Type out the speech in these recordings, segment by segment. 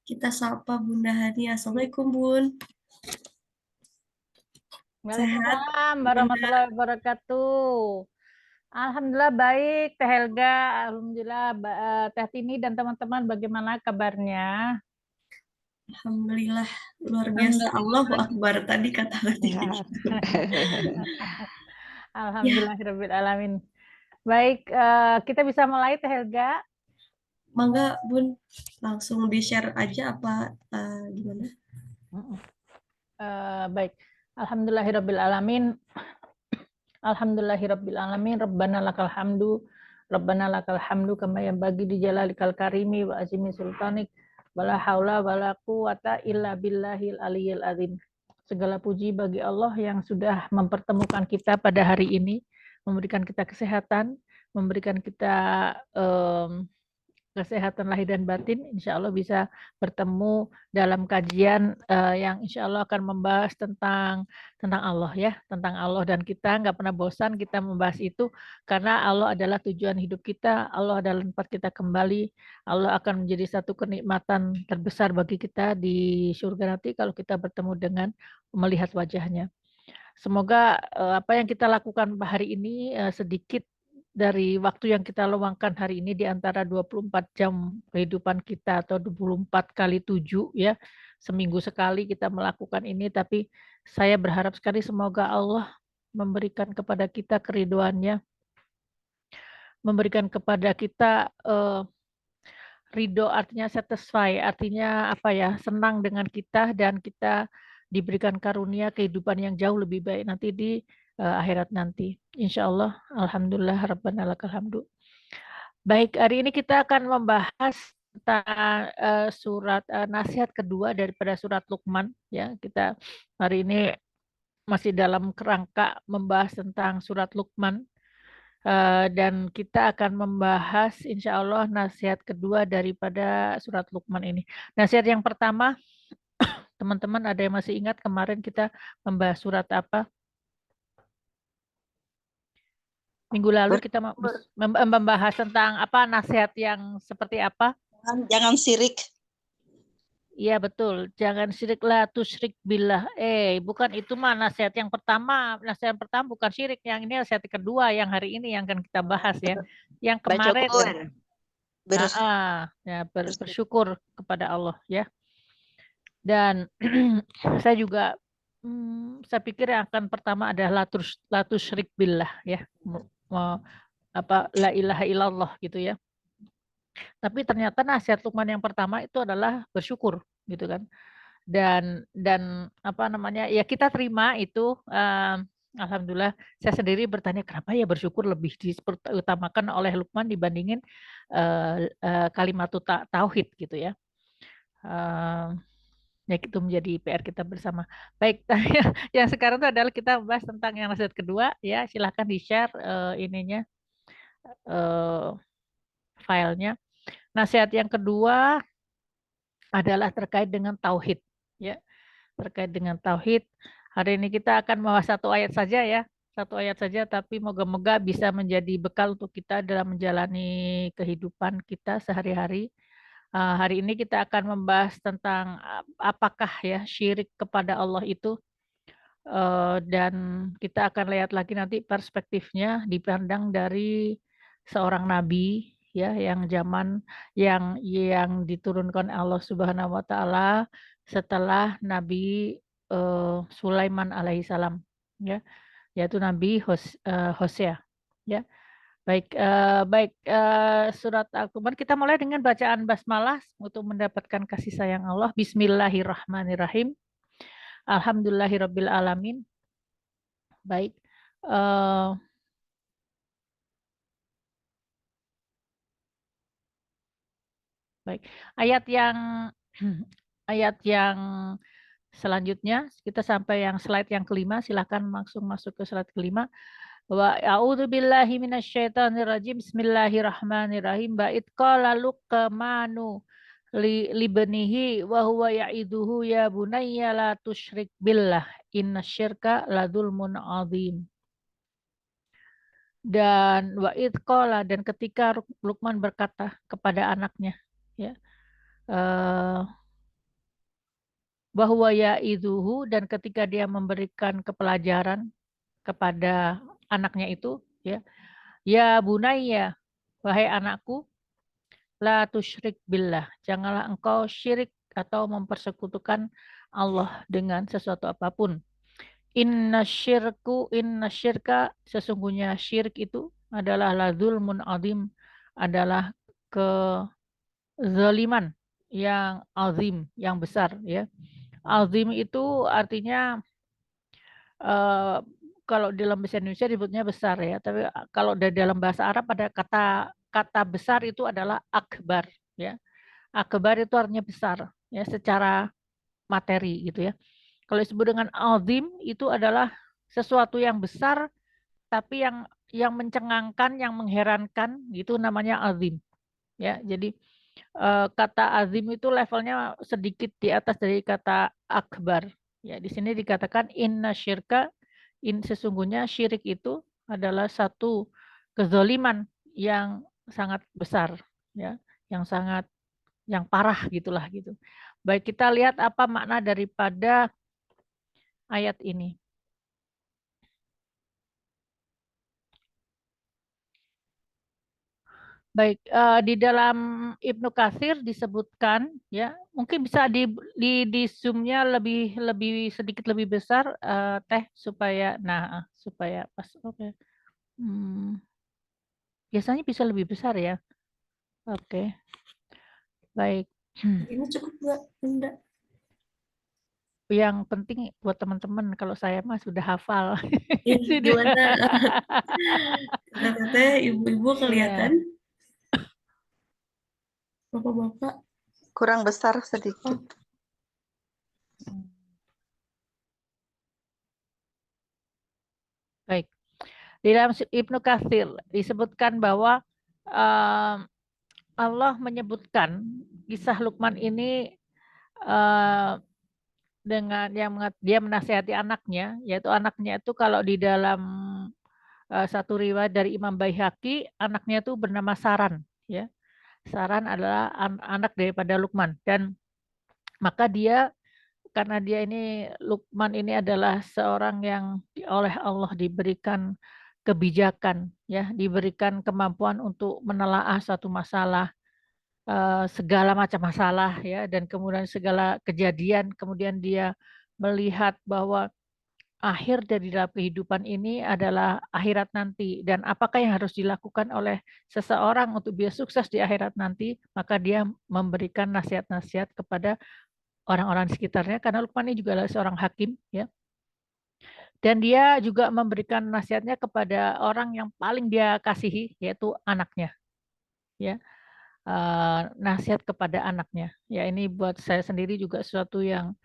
Kita sapa Bunda Hani. Assalamualaikum Bun. Sehat Waalaikumsalam Bunda. warahmatullahi wabarakatuh. Alhamdulillah baik, Teh Helga. Alhamdulillah, Teh Tini dan teman-teman bagaimana kabarnya? Alhamdulillah luar biasa. Alhamdulillah. Allahu Akbar tadi kata Ya. Tini. Ya, Alhamdulillahirabbil alamin. Baik, kita bisa mulai Teh Helga. mangga Bun langsung di-share aja apa gimana? Baik. Alhamdulillahirabbil alamin. Alhamdulillahirabbil alamin. Rabbana lakal hamdu. Rabbana lakal hamdu kama yanbaghi di jalalikal karimi wa azimi sultanik. Wala haula wala quwata illa billahil aliyil azim. Segala puji bagi Allah yang sudah mempertemukan kita pada hari ini, memberikan kita kesehatan, memberikan kita kesehatan lahir dan batin. Insya Allah bisa bertemu dalam kajian yang insya Allah akan membahas tentang Allah ya, tentang Allah, dan kita nggak pernah bosan kita membahas itu karena Allah adalah tujuan hidup kita, Allah adalah tempat kita kembali, Allah akan menjadi satu kenikmatan terbesar bagi kita di surga nanti kalau kita bertemu dengan melihat wajahnya. Semoga apa yang kita lakukan hari ini sedikit dari waktu yang kita luangkan hari ini di antara 24 jam kehidupan kita atau 24 kali 7 ya. Seminggu sekali kita melakukan ini, tapi saya berharap sekali semoga Allah memberikan kepada kita keriduannya, memberikan kepada kita ridho, artinya satisfy, artinya apa ya, senang dengan kita, dan kita diberikan karunia kehidupan yang jauh lebih baik nanti di akhirat nanti. Insya Allah, alhamdulillah, rabbana lakal hamdu. Baik, hari ini kita akan membahas tentang surat nasihat kedua daripada surat Luqman. Ya, kita hari ini masih dalam kerangka membahas tentang surat Luqman. Dan kita akan membahas insya Allah nasihat kedua daripada surat Luqman ini. Nasihat yang pertama, teman-teman ada yang masih ingat kemarin kita membahas surat apa? Minggu lalu kita membahas tentang apa, nasihat yang seperti apa? Jangan sirik. Iya betul, jangan syirik, la tusyrik billah. Bukan, itu mah nasihat yang pertama. Nasihat yang pertama bukan syirik, yang ini nasihat kedua yang hari ini yang akan kita bahas ya. Yang kemarin bersyukur kepada Allah ya. Dan saya juga saya pikir yang akan pertama adalah la tusyrik billah ya. La ilaha illallah gitu ya. Tapi ternyata nasihat Luqman yang pertama itu adalah bersyukur gitu kan. Dan apa namanya, ya kita terima itu, alhamdulillah. Saya sendiri bertanya kenapa ya bersyukur lebih diutamakan oleh Luqman dibandingin kalimat tauhid gitu ya. Ya itu menjadi PR kita bersama. Baik, yang sekarang itu adalah kita bahas tentang yang nasihat kedua ya. Silahkan di-share ininya, filenya. Nasihat yang kedua adalah terkait dengan tauhid ya. Terkait dengan tauhid. Hari ini kita akan membahas satu ayat saja ya. Satu ayat saja, tapi moga-moga bisa menjadi bekal untuk kita dalam menjalani kehidupan kita sehari-hari. Hari ini kita akan membahas tentang apakah ya syirik kepada Allah itu, dan kita akan lihat lagi nanti perspektifnya dipandang dari seorang nabi ya, yang zaman yang diturunkan Allah Subhanahu wa taala setelah Nabi Sulaiman alaihissalam ya, yaitu Nabi Hosea ya. Baik, surat Al-Qur'an kita mulai dengan bacaan basmalah untuk mendapatkan kasih sayang Allah. Bismillahirrahmanirrahim. Alhamdulillahirabbil alamin. Baik. Baik. Ayat yang selanjutnya kita sampai yang slide yang kelima. Silahkan langsung masuk ke slide kelima. Wa a'udzubillahi minasyaitonirrajim. Bismillahirrahmanirrahim. Bait qala Luqmanu libnihi wa huwa ya'iduhu ya bunayya la tusyrik billah innasyirka ladzulmun adzim. Dan wa id qala, dan ketika Luqman berkata kepada anaknya, ya, bahwa yaiduhu, dan ketika dia memberikan kepelajaran kepada anaknya itu, ya, ya bunayya, wahai anakku, la tusyrik billah, janganlah engkau syirik atau mempersekutukan Allah dengan sesuatu apapun. Inna syirka, sesungguhnya syirik itu adalah la zulmun azim, adalah kezaliman yang azim, yang besar, ya. Azim itu artinya eh, kalau dalam bahasa Indonesia disebutnya besar, ya, tapi kalau dalam bahasa Arab ada kata kata besar itu adalah akbar, ya. Akbar itu artinya besar, ya, secara materi gitu, ya. Kalau disebut dengan azim itu adalah sesuatu yang besar tapi yang mencengangkan, yang mengherankan, gitu namanya azim, ya. Jadi kata azim itu levelnya sedikit di atas dari kata akbar. Ya, di sini dikatakan inna syirka, sesungguhnya syirik itu adalah satu kezoliman yang sangat besar, ya, yang sangat, yang parah gitulah gitu. Baik, kita lihat apa makna daripada ayat ini. Baik, di dalam Ibnu Katsir disebutkan, ya, mungkin bisa di zoom-nya lebih lebih sedikit lebih besar, Teh, supaya nah supaya pas, oke. Hmm, biasanya bisa lebih besar ya. Oke, baik. Ini cukup nggak, Bunda? Yang penting buat teman-teman kalau saya mah sudah hafal. Sudah. Gimana? Kata teteh, ibu-ibu kelihatan? Iya. Bapak-bapak? Kurang besar Oh, sedikit. Baik. Di dalam Ibnu Katsir disebutkan bahwa Allah menyebutkan kisah Luqman ini eh, dengan yang dia menasihati anaknya, yaitu anaknya itu kalau di dalam satu riwayat dari Imam Baihaqi, anaknya itu bernama Saran, ya. Saran adalah anak daripada Luqman, dan maka dia, karena dia ini, Luqman ini adalah seorang yang oleh Allah diberikan kebijakan, ya, diberikan kemampuan untuk menelaah suatu masalah, segala macam masalah, ya, dan kemudian segala kejadian, kemudian dia melihat bahwa akhir dari dalam kehidupan ini adalah akhirat nanti, dan apakah yang harus dilakukan oleh seseorang untuk biar sukses di akhirat nanti, maka dia memberikan nasihat-nasihat kepada orang-orang di sekitarnya, karena Luqman ini juga adalah seorang hakim, ya, dan dia juga memberikan nasihatnya kepada orang yang paling dia kasihi, yaitu anaknya, ya. Nasihat kepada anaknya. Ya, ini buat saya sendiri juga sesuatu yang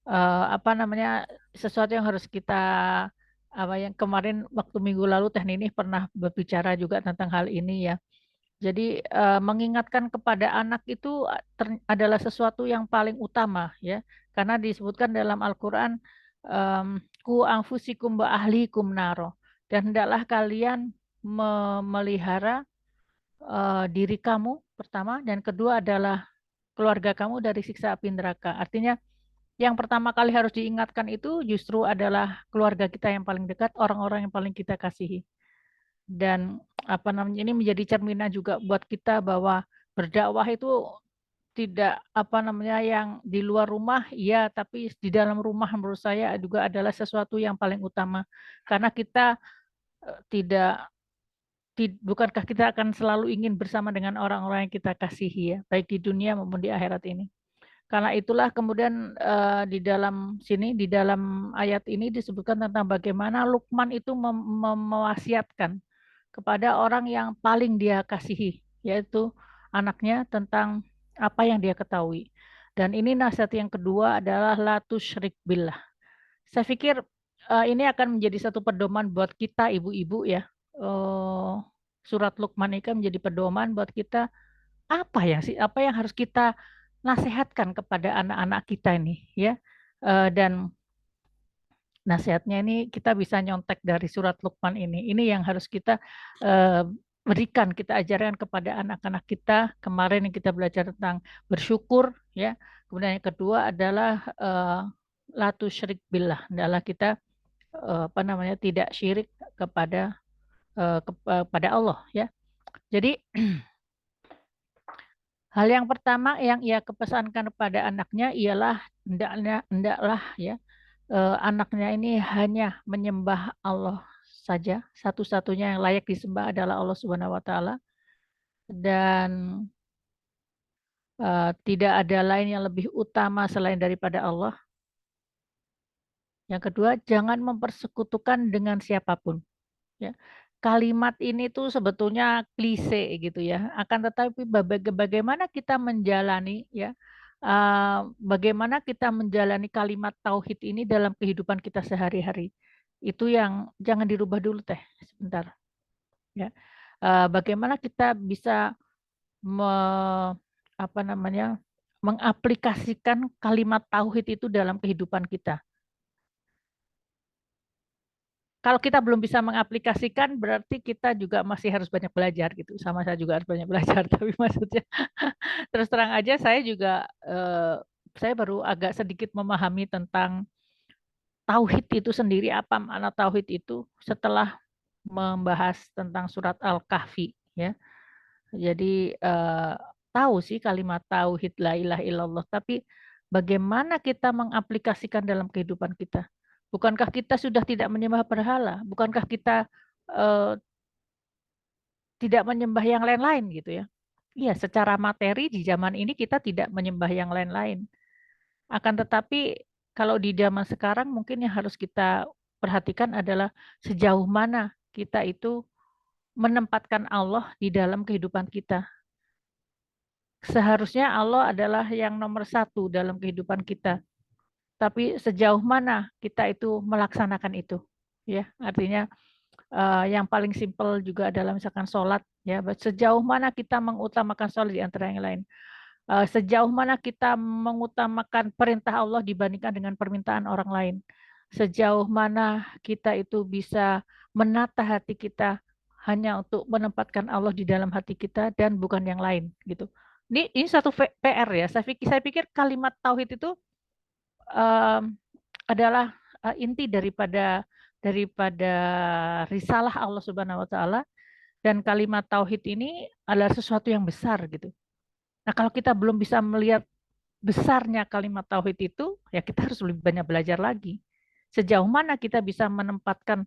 apa namanya, sesuatu yang harus kita, apa, yang kemarin waktu minggu lalu Teh Ninih pernah berbicara juga tentang hal ini, ya. Jadi mengingatkan kepada anak itu adalah sesuatu yang paling utama, ya. Karena disebutkan dalam Al-Qur'an, ku anfusikum wa ahlikum naro, dan hendaklah kalian memelihara diri kamu pertama, dan kedua adalah keluarga kamu dari siksa api neraka. Artinya yang pertama kali harus diingatkan itu justru adalah keluarga kita yang paling dekat, orang-orang yang paling kita kasihi. Dan apa namanya, ini menjadi cerminan juga buat kita bahwa berdakwah itu tidak, apa namanya, yang di luar rumah, ya, tapi di dalam rumah menurut saya juga adalah sesuatu yang paling utama. Karena kita tidak, bukankah kita akan selalu ingin bersama dengan orang-orang yang kita kasihi, ya, baik di dunia maupun di akhirat ini. Karena itulah kemudian di dalam sini, di dalam ayat ini disebutkan tentang bagaimana Luqman itu mewasiatkan kepada orang yang paling dia kasihi, yaitu anaknya, tentang apa yang dia ketahui. Dan ini nasihat yang kedua adalah la tusyrik billah. Saya pikir ini akan menjadi satu pedoman buat kita ibu-ibu, ya. Eh, Surat Luqman ini kan menjadi pedoman buat kita, apa yang harus kita nasihatkan kepada anak-anak kita ini, ya. Dan nasihatnya ini kita bisa nyontek dari surat Luqman ini. Ini yang harus kita eh, berikan, kita ajarkan kepada anak-anak kita. Kemarin yang kita belajar tentang bersyukur, ya. Kemudian yang kedua adalah la tusyrik billah, adalah kita apa namanya, tidak syirik kepada kepada Allah, ya. Jadi hal yang pertama yang ia kepesankan kepada anaknya ialah hendaklah ya, anaknya ini hanya menyembah Allah saja. Satu-satunya yang layak disembah adalah Allah Subhanahu wa taala, dan tidak ada lain yang lebih utama selain daripada Allah. Yang kedua, jangan mempersekutukan dengan siapapun, ya. Kalimat ini tuh sebetulnya klise gitu ya. Akan tetapi bagaimana kita menjalani, ya, bagaimana kita menjalani kalimat tauhid ini dalam kehidupan kita sehari-hari. Itu yang jangan dirubah dulu teh sebentar, ya. Bagaimana kita bisa apa namanya, mengaplikasikan kalimat tauhid itu dalam kehidupan kita. Kalau kita belum bisa mengaplikasikan, berarti kita juga masih harus banyak belajar gitu. Sama saya juga harus banyak belajar, tapi maksudnya terus terang aja saya juga saya baru agak sedikit memahami tentang tauhid itu sendiri, apa makna tauhid itu setelah membahas tentang surat Al-Kahfi, ya. Jadi tahu sih kalimat tauhid la ilaha illallah, tapi bagaimana kita mengaplikasikan dalam kehidupan kita? Bukankah kita sudah tidak menyembah berhala? Bukankah kita eh, tidak menyembah yang lain-lain gitu ya? Iya, secara materi di zaman ini kita tidak menyembah yang lain-lain. Akan tetapi kalau di zaman sekarang mungkin yang harus kita perhatikan adalah sejauh mana kita itu menempatkan Allah di dalam kehidupan kita. Seharusnya Allah adalah yang nomor satu dalam kehidupan kita. Tapi sejauh mana kita itu melaksanakan itu, ya. Artinya yang paling simpel juga adalah misalkan sholat, ya. Sejauh mana kita mengutamakan sholat di antara yang lain. Sejauh mana kita mengutamakan perintah Allah dibandingkan dengan permintaan orang lain. Sejauh mana kita itu bisa menata hati kita hanya untuk menempatkan Allah di dalam hati kita dan bukan yang lain gitu. Ini satu PR ya. Saya pikir kalimat tauhid itu um, adalah inti daripada risalah Allah Subhanahu wa taala, dan kalimat tauhid ini adalah sesuatu yang besar gitu. Nah, kalau kita belum bisa melihat besarnya kalimat tauhid itu, ya kita harus lebih banyak belajar lagi. Sejauh mana kita bisa menempatkan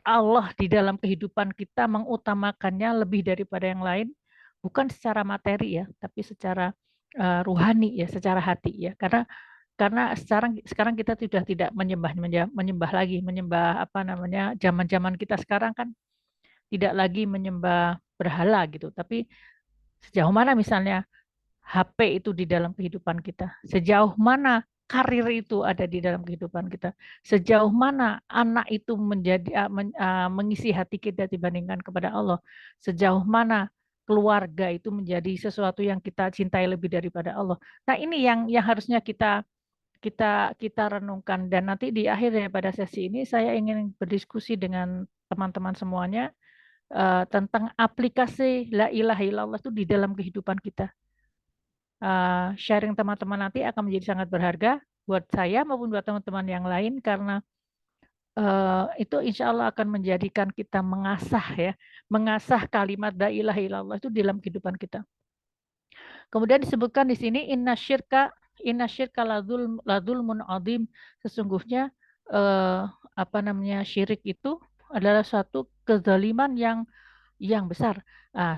Allah di dalam kehidupan kita, mengutamakannya lebih daripada yang lain, bukan secara materi ya, tapi secara ruhani ya, secara hati ya. Karena sekarang kita sudah tidak menyembah lagi, menyembah apa namanya, zaman-zaman kita sekarang kan tidak lagi menyembah berhala gitu, tapi sejauh mana misalnya HP itu di dalam kehidupan kita, sejauh mana karir itu ada di dalam kehidupan kita, sejauh mana anak itu mengisi hati kita dibandingkan kepada Allah, sejauh mana keluarga itu menjadi sesuatu yang kita cintai lebih daripada Allah. Nah, ini yang harusnya kita kita kita renungkan, dan nanti di akhir daripada sesi ini saya ingin berdiskusi dengan teman-teman semuanya tentang aplikasi la ilaha illallah itu di dalam kehidupan kita. Sharing teman-teman nanti akan menjadi sangat berharga buat saya maupun buat teman-teman yang lain, karena itu insya Allah akan menjadikan kita mengasah kalimat la ilaha illallah itu dalam kehidupan kita. Kemudian disebutkan di sini inna syirka ladzulmun adzim, sesungguhnya apa namanya, syirik itu adalah suatu kezaliman yang besar.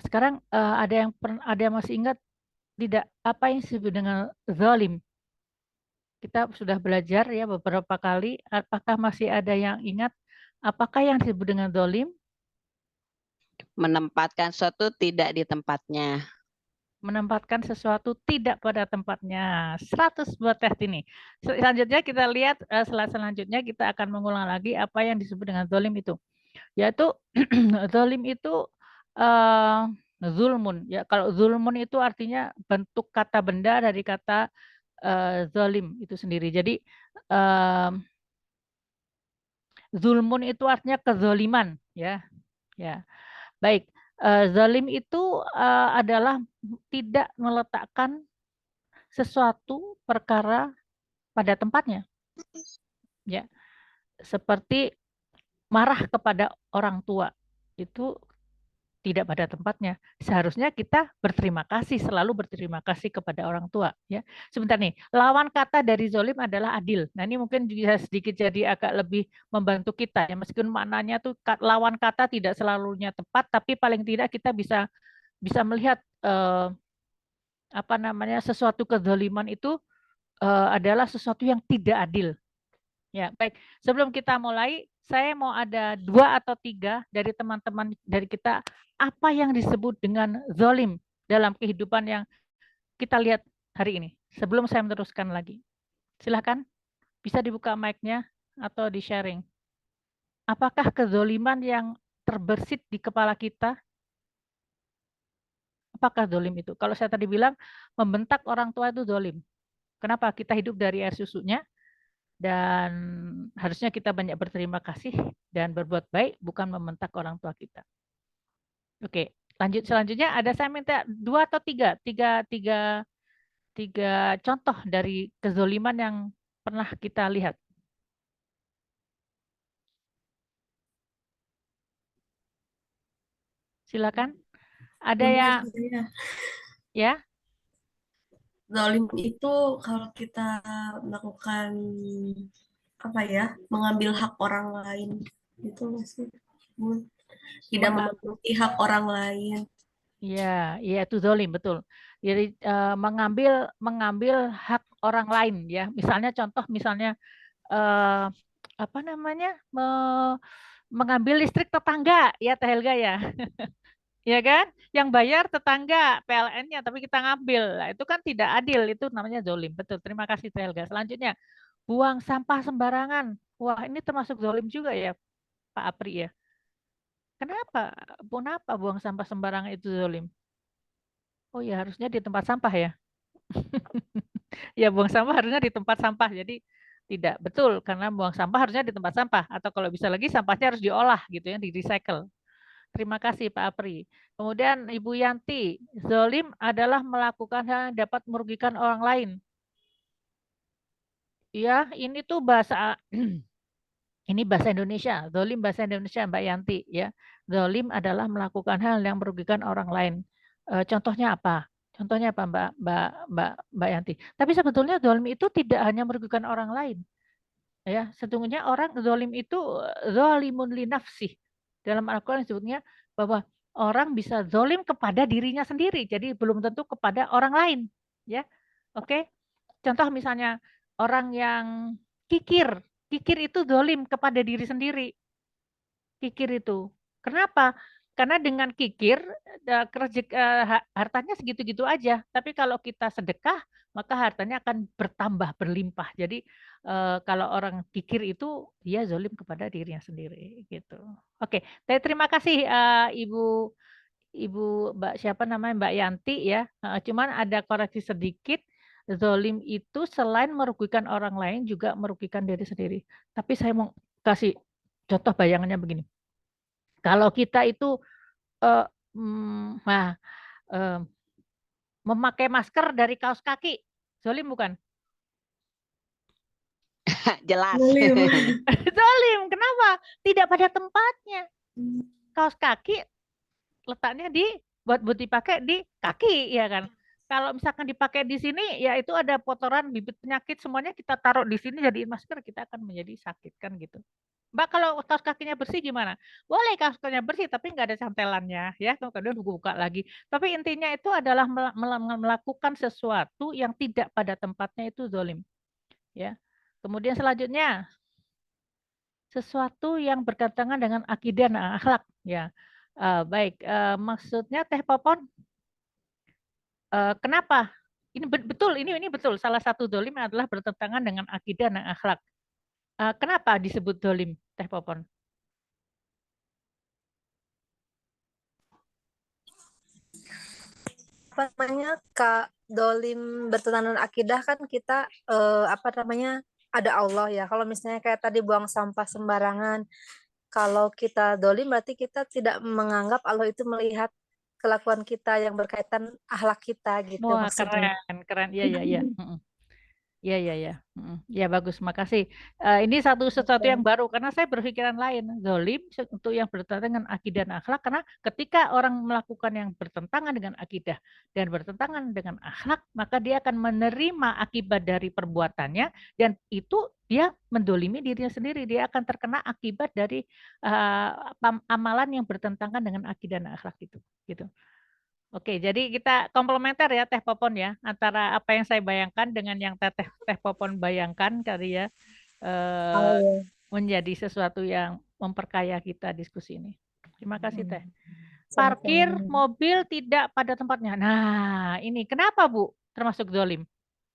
Sekarang ada yang masih ingat tidak apa yang disebut dengan zalim? Kita sudah belajar ya beberapa kali. Apakah masih ada yang ingat apakah yang disebut dengan zalim? Menempatkan suatu tidak di tempatnya. Menempatkan sesuatu tidak pada tempatnya. 100 buat tes ini. Selanjutnya kita lihat, selanjutnya kita akan mengulang lagi apa yang disebut dengan zalim itu. Yaitu zalim itu uh, zulmun. Ya, kalau zulmun itu artinya bentuk kata benda dari kata zalim itu sendiri. Jadi Zulmun itu artinya kezoliman, ya. Ya, baik. Zalim itu adalah tidak meletakkan sesuatu perkara pada tempatnya, ya. Seperti marah kepada orang tua itu tidak pada tempatnya. Seharusnya kita berterima kasih, selalu berterima kasih kepada orang tua. Ya, sebentar nih. Lawan kata dari zolim adalah adil. Nah ini mungkin juga sedikit jadi agak lebih membantu kita ya. Meskipun maknanya tuh lawan kata tidak selalunya tepat, tapi paling tidak kita bisa bisa melihat apa namanya sesuatu kezaliman itu adalah sesuatu yang tidak adil. Ya, baik. Sebelum kita mulai, saya mau ada 2 atau 3 dari teman-teman dari kita apa yang disebut dengan zolim dalam kehidupan yang kita lihat hari ini. Sebelum saya meneruskan lagi. Silakan, bisa dibuka mic-nya atau di-sharing. Apakah kezoliman yang terbersit di kepala kita? Apakah zolim itu? Kalau saya tadi bilang, membentak orang tua itu zolim. Kenapa? Kita hidup dari air susunya, dan harusnya kita banyak berterima kasih dan berbuat baik, bukan membentak orang tua kita. Oke, lanjut selanjutnya ada saya minta 2 atau 3 contoh dari kezoliman yang pernah kita lihat. Silakan. Ada Bunda, yang saya ya? zalim itu kalau kita melakukan apa ya, mengambil hak orang lain itu masih tidak Menga- memenuhi hak orang lain. Ya, ya itu zolim betul. Jadi mengambil mengambil hak orang lain ya. Misalnya contoh misalnya eh, apa namanya mengambil listrik tetangga ya Teh Helga ya. Ya kan? Yang bayar tetangga PLN-nya, tapi kita ngambil. Nah, itu kan tidak adil, itu namanya zolim. Betul, terima kasih Telga. Selanjutnya, buang sampah sembarangan. Wah, ini termasuk zolim juga ya, Pak Apri ya. Kenapa? Kenapa buang sampah sembarangan itu zolim? Oh ya, harusnya di tempat sampah ya. Ya, buang sampah harusnya di tempat sampah. Jadi tidak betul, karena buang sampah harusnya di tempat sampah. Atau kalau bisa lagi, sampahnya harus diolah gitu ya, di recycle. Terima kasih Pak Apri. Kemudian Ibu Yanti, zolim adalah melakukan hal yang dapat merugikan orang lain. Ya, ini tuh bahasa ini bahasa Indonesia. Zolim bahasa Indonesia Mbak Yanti ya. Zolim adalah melakukan hal yang merugikan orang lain. Contohnya apa? Contohnya apa Mbak Yanti? Tapi sebetulnya zolim itu tidak hanya merugikan orang lain. Ya, sesungguhnya orang zolim itu zolimun li nafsih. Dalam Al-Quran disebutnya bahwa orang bisa zolim kepada dirinya sendiri, jadi belum tentu kepada orang lain. Ya, oke. Contoh misalnya orang yang kikir, kikir itu zolim kepada diri sendiri. Kikir itu. Kenapa? Karena dengan kikir hartanya segitu-gitu aja. Tapi kalau kita sedekah, maka hartanya akan bertambah berlimpah. Jadi kalau orang kikir itu dia zolim kepada dirinya sendiri gitu. Oke, terima kasih Ibu Ibu Mbak siapa namanya Mbak Yanti ya. Cuman ada koreksi sedikit. Zolim itu selain merugikan orang lain juga merugikan diri sendiri. Tapi saya mau kasih contoh bayangannya begini. Kalau kita itu eh, nah, eh, memakai masker dari kaos kaki, zolim bukan? Jelas. Zalim. Zolim, kenapa? Tidak pada tempatnya. Kaos kaki letaknya buat dipakai di kaki, ya kan? Kalau misalkan dipakai di sini, ya itu ada kotoran, bibit penyakit, semuanya kita taruh di sini jadiin masker, kita akan menjadi sakit kan gitu. Mbak kalau kaos kakinya bersih gimana? Boleh kaos kakinya bersih tapi nggak ada cantelannya ya. Kemudian buka lagi. Tapi intinya itu adalah melakukan sesuatu yang tidak pada tempatnya itu zolim. Ya. Kemudian selanjutnya sesuatu yang bertentangan dengan akidah dan akhlak. Ya. Baik. Maksudnya Teh Popon, kenapa? Ini betul, ini betul. Salah satu zolim adalah bertentangan dengan akidah dan akhlak. Kenapa disebut zolim, Teh Popon? Apa namanya, Kak, dolim bertentangan akidah kan kita apa namanya, ada Allah ya. Kalau misalnya kayak tadi buang sampah sembarangan, kalau kita dolim berarti kita tidak menganggap Allah itu melihat kelakuan kita yang berkaitan akhlak kita gitu Wah, maksudnya. keren. Iya, iya, iya. Iya, iya, iya. Ya, bagus. Makasih. Ini sesuatu yang baru karena saya berpikiran lain. Zolim untuk yang bertentangan dengan akidah dan akhlak karena ketika orang melakukan yang bertentangan dengan akidah dan bertentangan dengan akhlak, maka dia akan menerima akibat dari perbuatannya dan itu dia mendolimi dirinya sendiri. Dia akan terkena akibat dari amalan yang bertentangan dengan akidah dan akhlak itu. Gitu. Oke, jadi kita komplementer ya Teh Popon ya antara apa yang saya bayangkan dengan yang Teh Popon bayangkan kali ya menjadi sesuatu yang memperkaya kita diskusi ini. Terima kasih Teh. Parkir mobil tidak pada tempatnya. Nah, ini kenapa Bu termasuk zolim?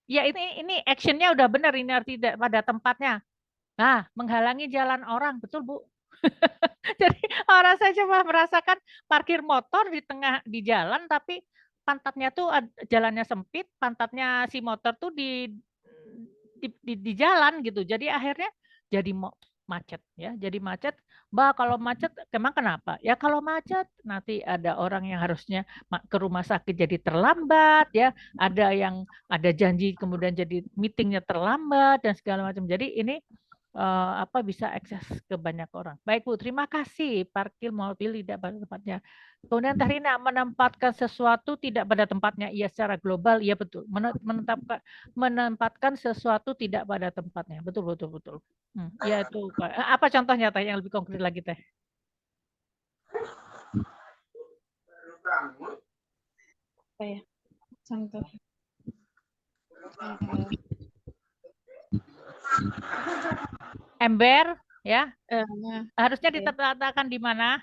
Ya ini actionnya udah benar ini arti tidak pada tempatnya. Nah, menghalangi jalan orang, betul Bu? Jadi orang saya cuma merasakan parkir motor di jalan tapi pantatnya tuh jalannya sempit, pantatnya si motor tuh di jalan gitu. Jadi akhirnya jadi macet ya. Jadi macet. Mbak kalau macet emang kenapa? Ya kalau macet nanti ada orang yang harusnya ke rumah sakit jadi terlambat ya. Ada yang ada janji kemudian jadi meetingnya terlambat dan segala macam. Jadi ini bisa akses ke banyak orang. Baik Bu, terima kasih. Parkir mobil tidak pada tempatnya. Kemudian Teh Rina menempatkan sesuatu tidak pada tempatnya. Iya secara global, iya betul. Menempatkan sesuatu tidak pada tempatnya. Betul. Ya itu. Apa contohnya Teh yang lebih konkret lagi Teh? Apa ya? Contoh. Ember ya. Harusnya diletakkan di mana?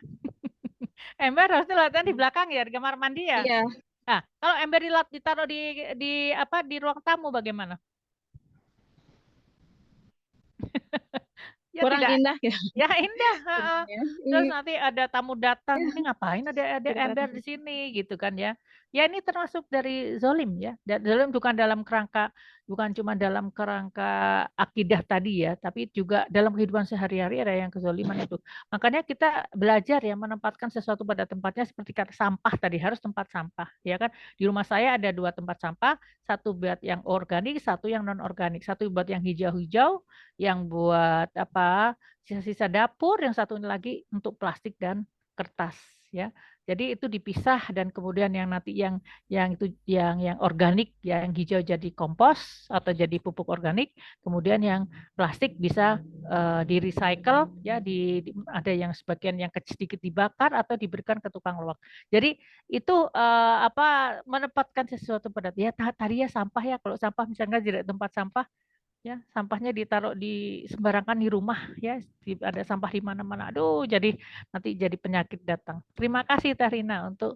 Ember harusnya diletakkan di belakang ya, di kamar mandi ya. Iya. Nah, kalau ember ditaruh di ruang tamu bagaimana? Ya, kurang tidak indah ya. Ya indah. Terus nanti ada tamu datang, ini ngapain ada ember di sini gitu kan ya. Ya ini termasuk dari zolim ya. Dan zolim bukan cuma dalam kerangka akidah tadi ya, tapi juga dalam kehidupan sehari-hari ada yang kezoliman itu. Makanya kita belajar ya menempatkan sesuatu pada tempatnya seperti kata sampah tadi harus tempat sampah ya kan. Di rumah saya ada 2 tempat sampah, satu buat yang organik, satu yang non organik, satu buat yang hijau-hijau, yang buat sisa-sisa dapur, yang satunya lagi untuk plastik dan kertas ya. Jadi itu dipisah dan kemudian yang nanti yang organik yang hijau jadi kompos atau jadi pupuk organik, kemudian yang plastik bisa di recycle ya ada yang sebagian yang sedikit dibakar atau diberikan ke tukang loak. Jadi itu menempatkan sesuatu pada ya tadi ya sampah ya, kalau sampah misalnya di tempat sampah ya sampahnya ditaruh sembarangan di rumah ya, ada sampah di mana-mana. Aduh, jadi nanti jadi penyakit datang. Terima kasih Teh Rina untuk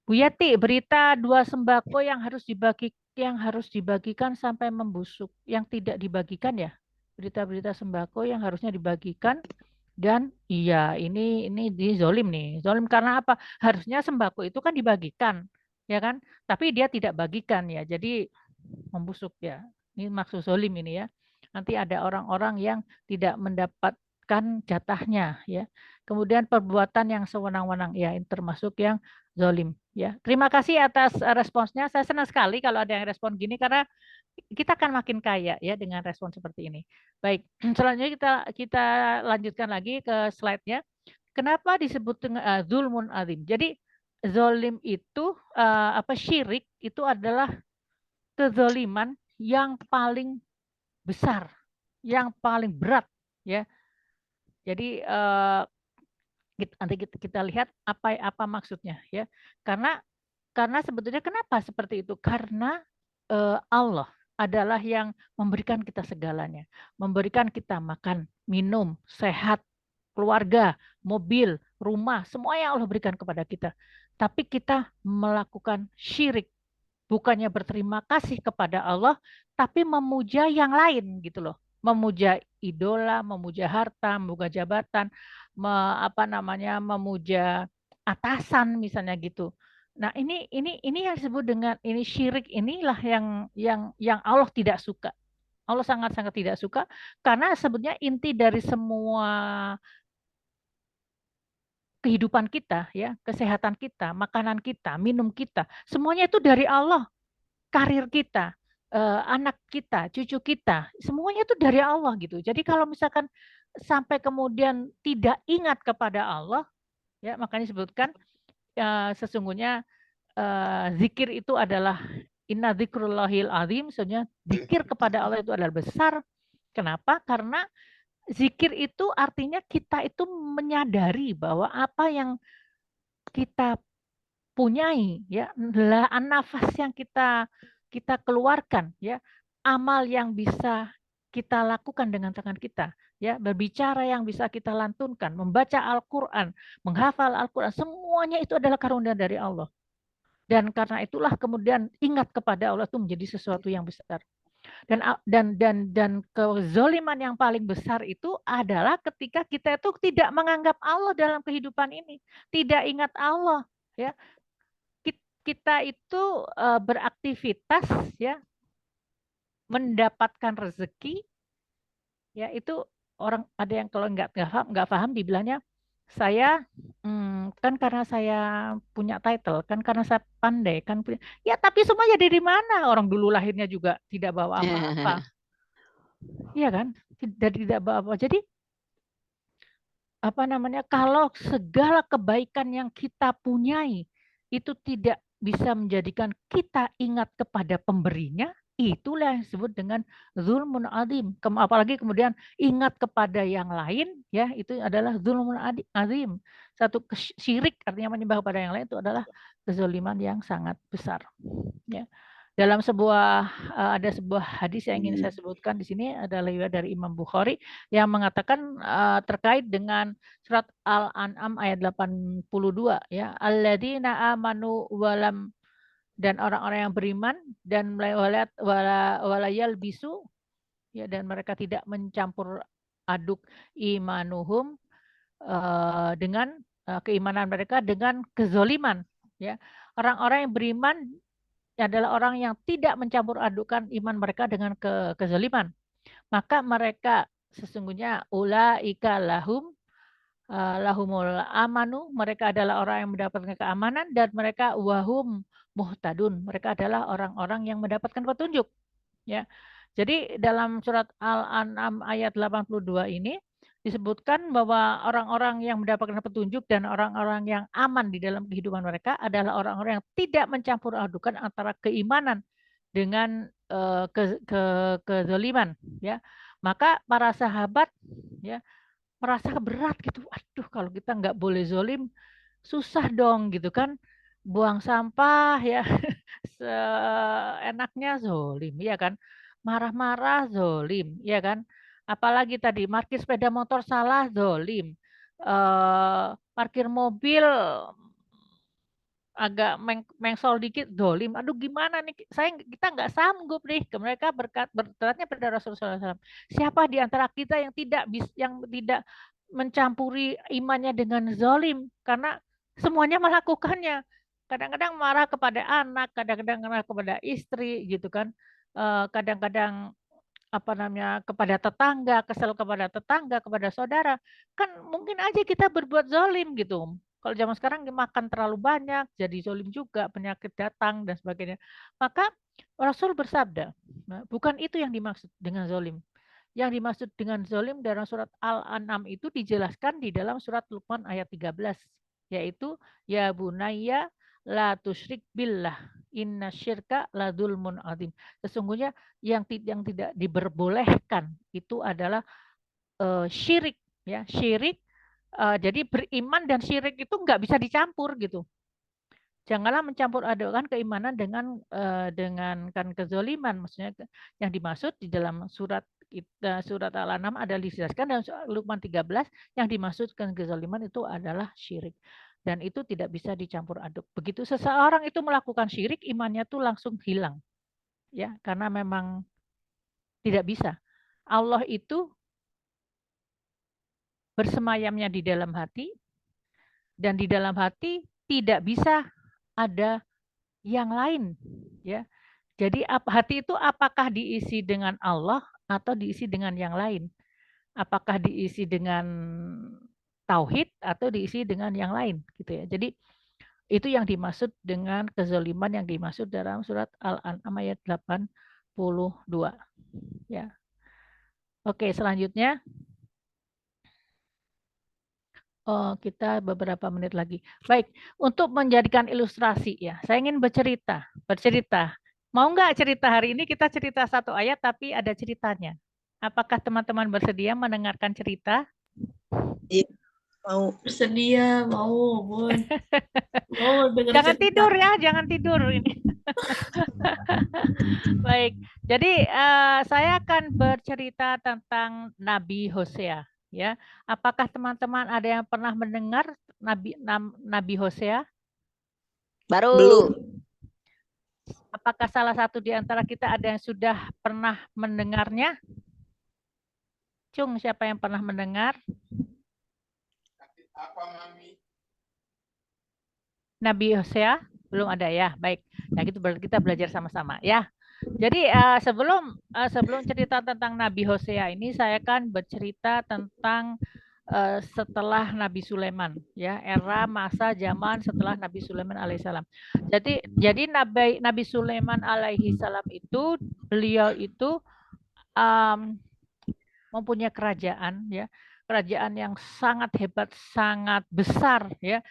Bu Yati, berita 2 sembako yang harus dibagikan sampai membusuk, yang tidak dibagikan ya. Berita-berita sembako yang harusnya dibagikan dan iya ini di zolim nih. Zolim karena apa? Harusnya sembako itu kan dibagikan, ya kan? Tapi dia tidak bagikan ya. Jadi membusuk ya. Ini maksud zolim ini ya. Nanti ada orang-orang yang tidak mendapatkan jatahnya ya. Kemudian perbuatan yang sewenang-wenang ya, ini termasuk yang zolim ya. Terima kasih atas responsnya. Saya senang sekali kalau ada yang respon gini karena kita akan makin kaya ya dengan respon seperti ini. Baik, selanjutnya kita lanjutkan lagi ke slide-nya. Kenapa disebut dengan zulmun azim? Jadi zolim itu syirik itu adalah kezoliman yang paling besar, yang paling berat ya. Jadi nanti kita lihat apa maksudnya ya. Karena sebetulnya kenapa seperti itu? Karena Allah adalah yang memberikan kita segalanya, memberikan kita makan, minum, sehat, keluarga, mobil, rumah, semua yang Allah berikan kepada kita. Tapi kita melakukan syirik, bukannya berterima kasih kepada Allah, tapi memuja yang lain gitu loh. Memuja idola, memuja harta, memuja jabatan, memuja atasan misalnya gitu. Nah, ini yang disebut dengan ini syirik, inilah yang Allah tidak suka. Allah sangat-sangat tidak suka karena sebetulnya inti dari semua kehidupan kita ya, kesehatan kita, makanan kita, minum kita, semuanya itu dari Allah. Karir kita, anak kita, cucu kita, semuanya itu dari Allah gitu. Jadi kalau misalkan sampai kemudian tidak ingat kepada Allah, ya makanya disebutkan sesungguhnya zikir itu adalah inna dzikrullahil azim, sebenarnya zikir kepada Allah itu adalah besar. Kenapa? Karena zikir itu artinya kita itu menyadari bahwa apa yang kita punyai ya, nafas yang kita keluarkan ya, amal yang bisa kita lakukan dengan tangan kita ya, berbicara yang bisa kita lantunkan, membaca Al-Qur'an, menghafal Al-Qur'an, semuanya itu adalah karunia dari Allah. Dan karena itulah kemudian ingat kepada Allah itu menjadi sesuatu yang besar. Dan kezoliman yang paling besar itu adalah ketika kita itu tidak menganggap Allah dalam kehidupan ini, tidak ingat Allah ya. Kita itu beraktivitas ya, mendapatkan rezeki ya, itu orang ada yang kalau nggak paham dibilangnya saya kan karena saya punya title, kan karena saya pandai, kan punya ya, tapi semuanya dari mana? Orang dulu lahirnya juga tidak bawa apa-apa. Iya kan? Tidak bawa apa. Jadi apa namanya? Kalau segala kebaikan yang kita punyai itu tidak bisa menjadikan kita ingat kepada pemberinya, itulah yang disebut dengan zulmun adzim. Apalagi kemudian ingat kepada yang lain, ya itu adalah zulmun adzim. Satu syirik artinya menyembah kepada yang lain itu adalah kezaliman yang sangat besar. Ya. Dalam ada sebuah hadis yang ingin saya sebutkan di sini adalah dari Imam Bukhari yang mengatakan terkait dengan surat Al-An'am ayat 82 ya, alladzina amanu walam, dan orang-orang yang beriman dan walayal bisu ya, dan mereka tidak mencampur aduk imanuhum dengan keimanan mereka dengan kezoliman ya. Orang-orang yang beriman adalah orang yang tidak mencampur adukan iman mereka dengan kezaliman. Maka mereka sesungguhnya ulaika lahumul amanu, mereka adalah orang yang mendapatkan keamanan, dan mereka wahum muhtadun, mereka adalah orang-orang yang mendapatkan petunjuk. Ya. Jadi dalam surat Al-An'am ayat 82 ini disebutkan bahwa orang-orang yang mendapatkan petunjuk dan orang-orang yang aman di dalam kehidupan mereka adalah orang-orang yang tidak mencampur adukan antara keimanan dengan kezaliman ya. Maka para sahabat ya merasa berat gitu. Aduh, kalau kita nggak boleh zolim susah dong gitu kan. Buang sampah ya seenaknya zolim ya kan. Marah-marah zolim ya kan. Apalagi tadi parkir sepeda motor salah zolim, parkir mobil agak mengsol dikit zolim. Aduh gimana nih, kita nggak sanggup nih. Mereka bertanya pada Rasulullah SAW, siapa di antara kita yang tidak mencampuri imannya dengan zolim, karena semuanya melakukannya. Kadang-kadang marah kepada anak, kadang-kadang marah kepada istri gitu kan, kadang-kadang apa namanya kepada tetangga, kesel kepada tetangga, kepada saudara, kan mungkin aja kita berbuat zolim gitu. Kalau zaman sekarang makan terlalu banyak, jadi zolim juga, penyakit datang dan sebagainya. Maka Rasul bersabda, bukan itu yang dimaksud dengan zolim. Yang dimaksud dengan zolim dalam surat Al-An'am itu dijelaskan di dalam surat Luqman ayat 13, yaitu ya bunayya la tusyrik billah inna syirka la dzulmun adzim. Sesungguhnya yang tidak diperbolehkan itu adalah syirik ya, syirik. Jadi beriman dan syirik itu nggak bisa dicampur gitu. Janganlah mencampur adukan keimanan dengan kezoliman. Maksudnya yang dimaksud di dalam surat Al-An'am ada dijelaskan dalam Luqman 13 yang dimaksudkan kezoliman itu adalah syirik. Dan itu tidak bisa dicampur aduk. Begitu seseorang itu melakukan syirik, imannya tuh langsung hilang. Ya, karena memang tidak bisa. Allah itu bersemayamnya di dalam hati, dan di dalam hati tidak bisa ada yang lain, ya. Jadi hati itu apakah diisi dengan Allah atau diisi dengan yang lain? Apakah diisi dengan tauhid atau diisi dengan yang lain gitu ya. Jadi itu yang dimaksud dengan kezaliman yang dimaksud dalam surat Al-An'am ayat 82 ya. Oke, selanjutnya kita beberapa menit lagi. Baik, untuk menjadikan ilustrasi ya, saya ingin bercerita. Mau nggak cerita hari ini kita cerita satu ayat tapi ada ceritanya? Apakah teman-teman bersedia mendengarkan cerita? Iya, mau. Bersedia, mau, Bun. Mau dengar Jangan cerita. tidur ya, jangan tidur ini. Baik, jadi saya akan bercerita tentang Nabi Hosea. Ya, apakah teman-teman ada yang pernah mendengar Nabi Hosea? Baru. Belum. Apakah salah satu di antara kita ada yang sudah pernah mendengarnya? Cung, siapa yang pernah mendengar? Nabi Hosea? Belum ada ya. Baik. Nah, gitu berarti kita belajar sama-sama ya. Jadi sebelum cerita tentang Nabi Hosea ini saya akan bercerita tentang setelah Nabi Sulaiman ya, era masa zaman setelah Nabi Sulaiman alaihissalam. Jadi Nabi Sulaiman alaihissalam itu beliau itu mempunyai kerajaan ya, kerajaan yang sangat hebat, sangat besar ya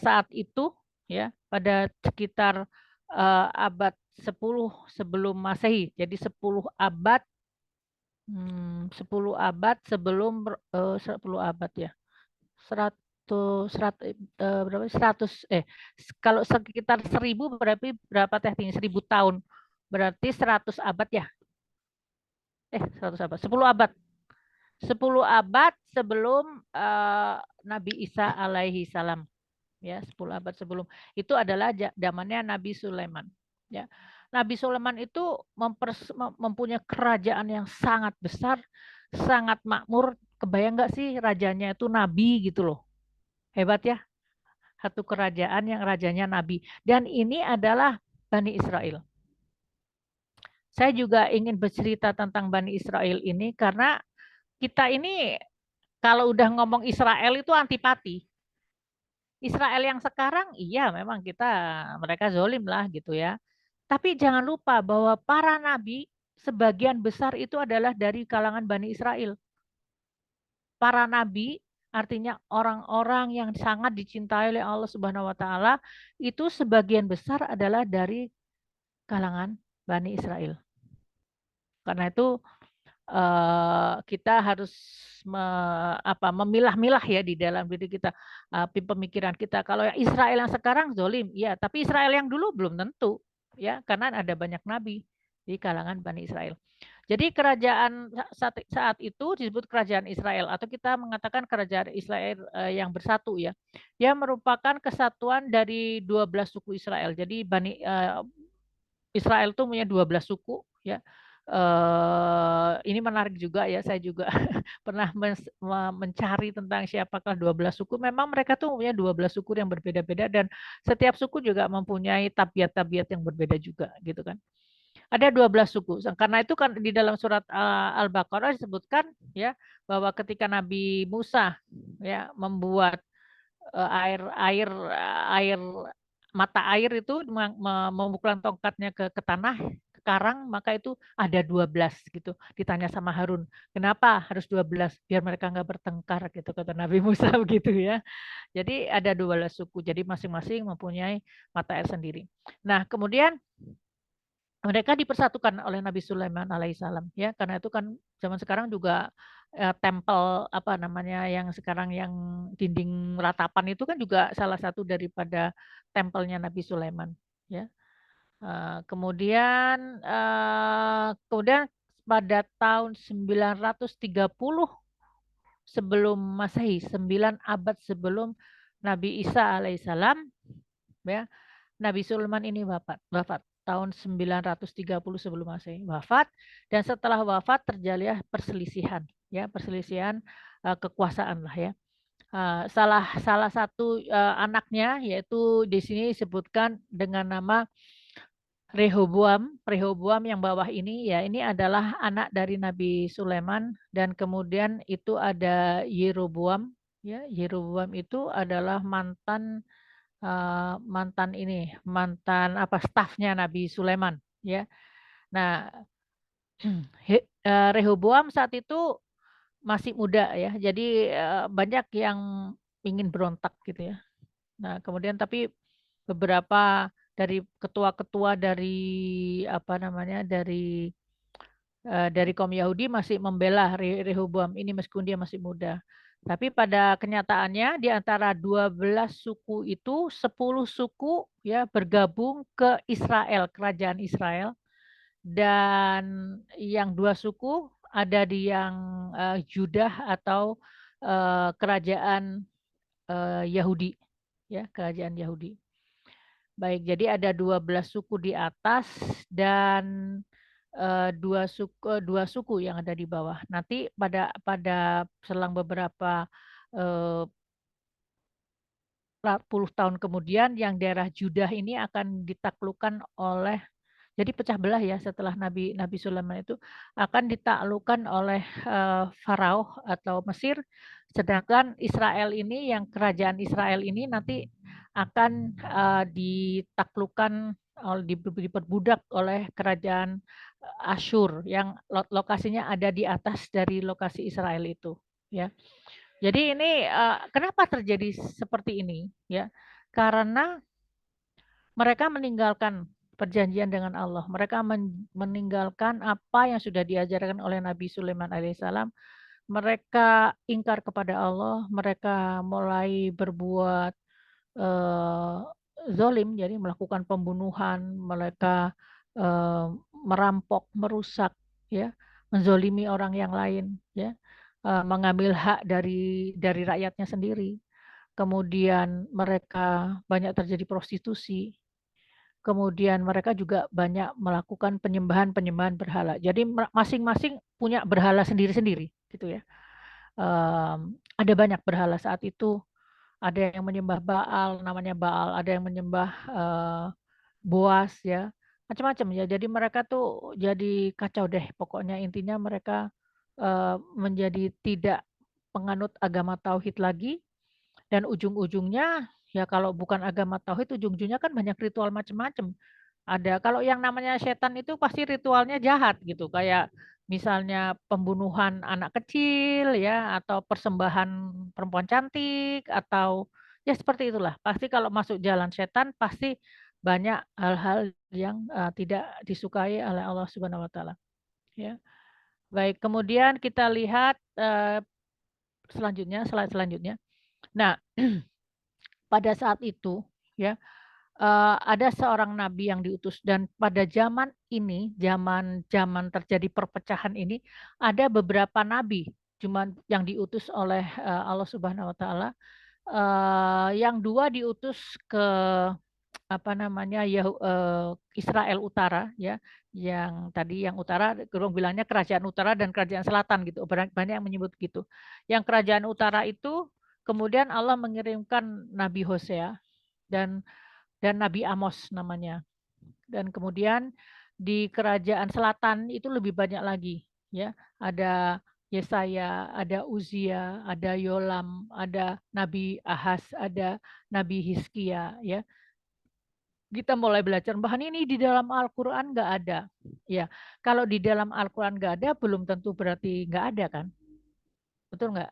saat itu ya, pada sekitar abad 10 sebelum Masehi. Jadi 10 abad 10 abad sebelum 10 abad ya. 100 berapa 100 kalau sekitar 1000 berarti berapa teh 1000 tahun. Berarti 100 abad ya. 100 abad, 10 abad. 10 abad sebelum Nabi Isa alaihi salam. Ya, 10 abad sebelum. Itu adalah zamannya Nabi Sulaiman, ya. Nabi Sulaiman itu mempunyai kerajaan yang sangat besar, sangat makmur. Kebayang nggak sih rajanya itu nabi gitu loh. Hebat ya. Satu kerajaan yang rajanya nabi. Dan ini adalah Bani Israel. Saya juga ingin bercerita tentang Bani Israel ini karena kita ini kalau udah ngomong Israel itu antipati. Israel yang sekarang iya memang mereka zolim lah gitu ya. Tapi jangan lupa bahwa para nabi sebagian besar itu adalah dari kalangan Bani Israel. Para nabi artinya orang-orang yang sangat dicintai oleh Allah Subhanahu wa taala itu sebagian besar adalah dari kalangan Bani Israel. Karena itu kita harus memilah-milah ya di dalam diri kita, pemikiran kita. Kalau Israel yang sekarang zolim, ya, tapi Israel yang dulu belum tentu, ya, karena ada banyak nabi di kalangan Bani Israel. Jadi kerajaan saat itu disebut kerajaan Israel atau kita mengatakan kerajaan Israel yang bersatu ya. Dia merupakan kesatuan dari 12 suku Israel. Jadi Israel itu punya 12 suku ya. Ini menarik juga ya, saya juga pernah mencari tentang siapakah 12 suku. Memang mereka tuh punya 12 suku yang berbeda-beda dan setiap suku juga mempunyai tabiat-tabiat yang berbeda juga gitu kan. Ada 12 suku. Karena itu kan di dalam surat Al-Baqarah disebutkan ya bahwa ketika Nabi Musa ya membuat mata air itu memukulkan tongkatnya ke tanah, ke karang, maka itu ada 12 gitu. Ditanya sama Harun, kenapa harus 12? Biar mereka nggak bertengkar gitu, kata Nabi Musa begitu ya. Jadi ada 12 suku, jadi masing-masing mempunyai mata air sendiri. Nah, kemudian mereka dipersatukan oleh Nabi Sulaiman alaihissalam ya, karena itu kan zaman sekarang juga tempel yang sekarang yang dinding ratapan itu kan juga salah satu daripada tempelnya Nabi Sulaiman ya. Kemudian pada tahun 930 sebelum Masehi, 9 abad sebelum Nabi Isa alaihissalam ya, Nabi Sulaiman ini wafat tahun 930 sebelum Masehi wafat, dan setelah wafat terjadi perselisihan kekuasaan lah ya. Salah satu anaknya yaitu di sini disebutkan dengan nama Rehoboam yang bawah ini ya, ini adalah anak dari Nabi Sulaiman, dan kemudian itu ada Yeroboam ya. Yeroboam itu adalah mantan stafnya Nabi Sulaiman ya. Nah, Rehoboam saat itu masih muda ya. Jadi banyak yang ingin berontak gitu ya. Nah, kemudian tapi beberapa dari ketua-ketua dari kaum Yahudi masih membela Rehoboam ini meskipun dia masih muda. Tapi pada kenyataannya di antara 12 suku itu 10 suku ya bergabung ke Israel, kerajaan Israel, dan yang 2 suku ada di yang Judah atau kerajaan Yahudi ya, kerajaan Yahudi. Baik, jadi ada 12 suku di atas dan dua suku yang ada di bawah. Nanti pada selang beberapa puluh tahun kemudian yang daerah Judah ini akan ditaklukkan oleh, jadi pecah belah ya setelah Nabi Sulaiman itu akan ditaklukkan oleh Farao atau Mesir, sedangkan Israel ini, yang kerajaan Israel ini nanti akan ditaklukkan, diperbudak oleh kerajaan Asyur yang lokasinya ada di atas dari lokasi Israel itu ya. Jadi ini kenapa terjadi seperti ini ya? Karena mereka meninggalkan perjanjian dengan Allah. Mereka meninggalkan apa yang sudah diajarkan oleh Nabi Sulaiman alaihissalam. Mereka ingkar kepada Allah. Mereka mulai berbuat zolim, jadi melakukan pembunuhan. Mereka merampok, merusak, ya, menzolimi orang yang lain, ya, mengambil hak dari rakyatnya sendiri. Kemudian mereka banyak terjadi prostitusi. Kemudian mereka juga banyak melakukan penyembahan berhala. Jadi masing-masing punya berhala sendiri-sendiri, gitu ya. Ada banyak berhala saat itu. Ada yang menyembah Baal, namanya Baal. Ada yang menyembah Boas, ya, macam-macam ya. Jadi mereka tuh jadi kacau deh. Pokoknya intinya mereka menjadi tidak penganut agama tauhid lagi. Dan ujung-ujungnya ya, kalau bukan agama tauhid, ujung-ujungnya kan banyak ritual macam-macam. Ada, kalau yang namanya setan itu pasti ritualnya jahat gitu, kayak misalnya pembunuhan anak kecil ya, atau persembahan perempuan cantik, atau ya seperti itulah. Pasti kalau masuk jalan setan pasti banyak hal-hal yang tidak disukai oleh Allah Subhanahu wa taala. Ya. Baik, kemudian kita lihat slide selanjutnya. Nah, pada saat itu ya, ada seorang nabi yang diutus, dan pada zaman ini, zaman terjadi perpecahan ini, ada beberapa nabi cuman yang diutus oleh Allah Subhanahu wa taala. Yang 2 diutus ke Israel Utara ya, yang tadi yang utara Gerong bilangnya kerajaan utara dan kerajaan selatan gitu. Banyak yang menyebut gitu. Yang kerajaan utara itu kemudian Allah mengirimkan Nabi Hosea dan Nabi Amos namanya. Dan kemudian di kerajaan selatan itu lebih banyak lagi ya. Ada Yesaya, ada Uzia, ada Yolam, ada Nabi Ahaz, ada Nabi Hizkia ya. Kita mulai belajar bahan ini di dalam Al-Qur'an nggak ada. Ya, kalau di dalam Al-Qur'an nggak ada belum tentu berarti nggak ada kan? Betul nggak?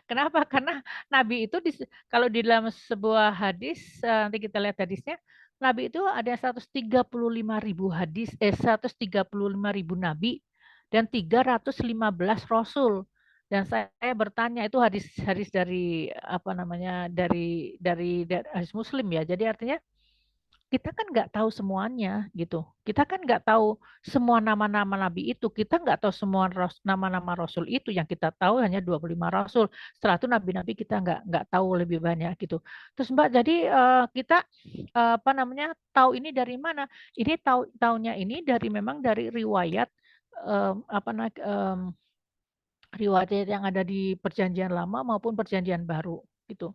Kenapa? Karena Nabi itu kalau di dalam sebuah hadis, nanti kita lihat hadisnya, Nabi itu ada 135.000 hadis, 135.000 Nabi dan 315 Rasul. Dan saya bertanya, itu hadis dari dari hadis Muslim ya. Jadi artinya kita kan nggak tahu semuanya gitu. Kita kan nggak tahu semua nama-nama Nabi itu. Kita nggak tahu semua nama-nama Rasul itu. Yang kita tahu hanya 25 Rasul. Setelah itu Nabi-Nabi kita nggak tahu lebih banyak gitu. Terus Mbak, jadi kita tahu ini dari mana? Ini taunya ini memang dari riwayat riwayat yang ada di Perjanjian Lama maupun Perjanjian Baru gitu.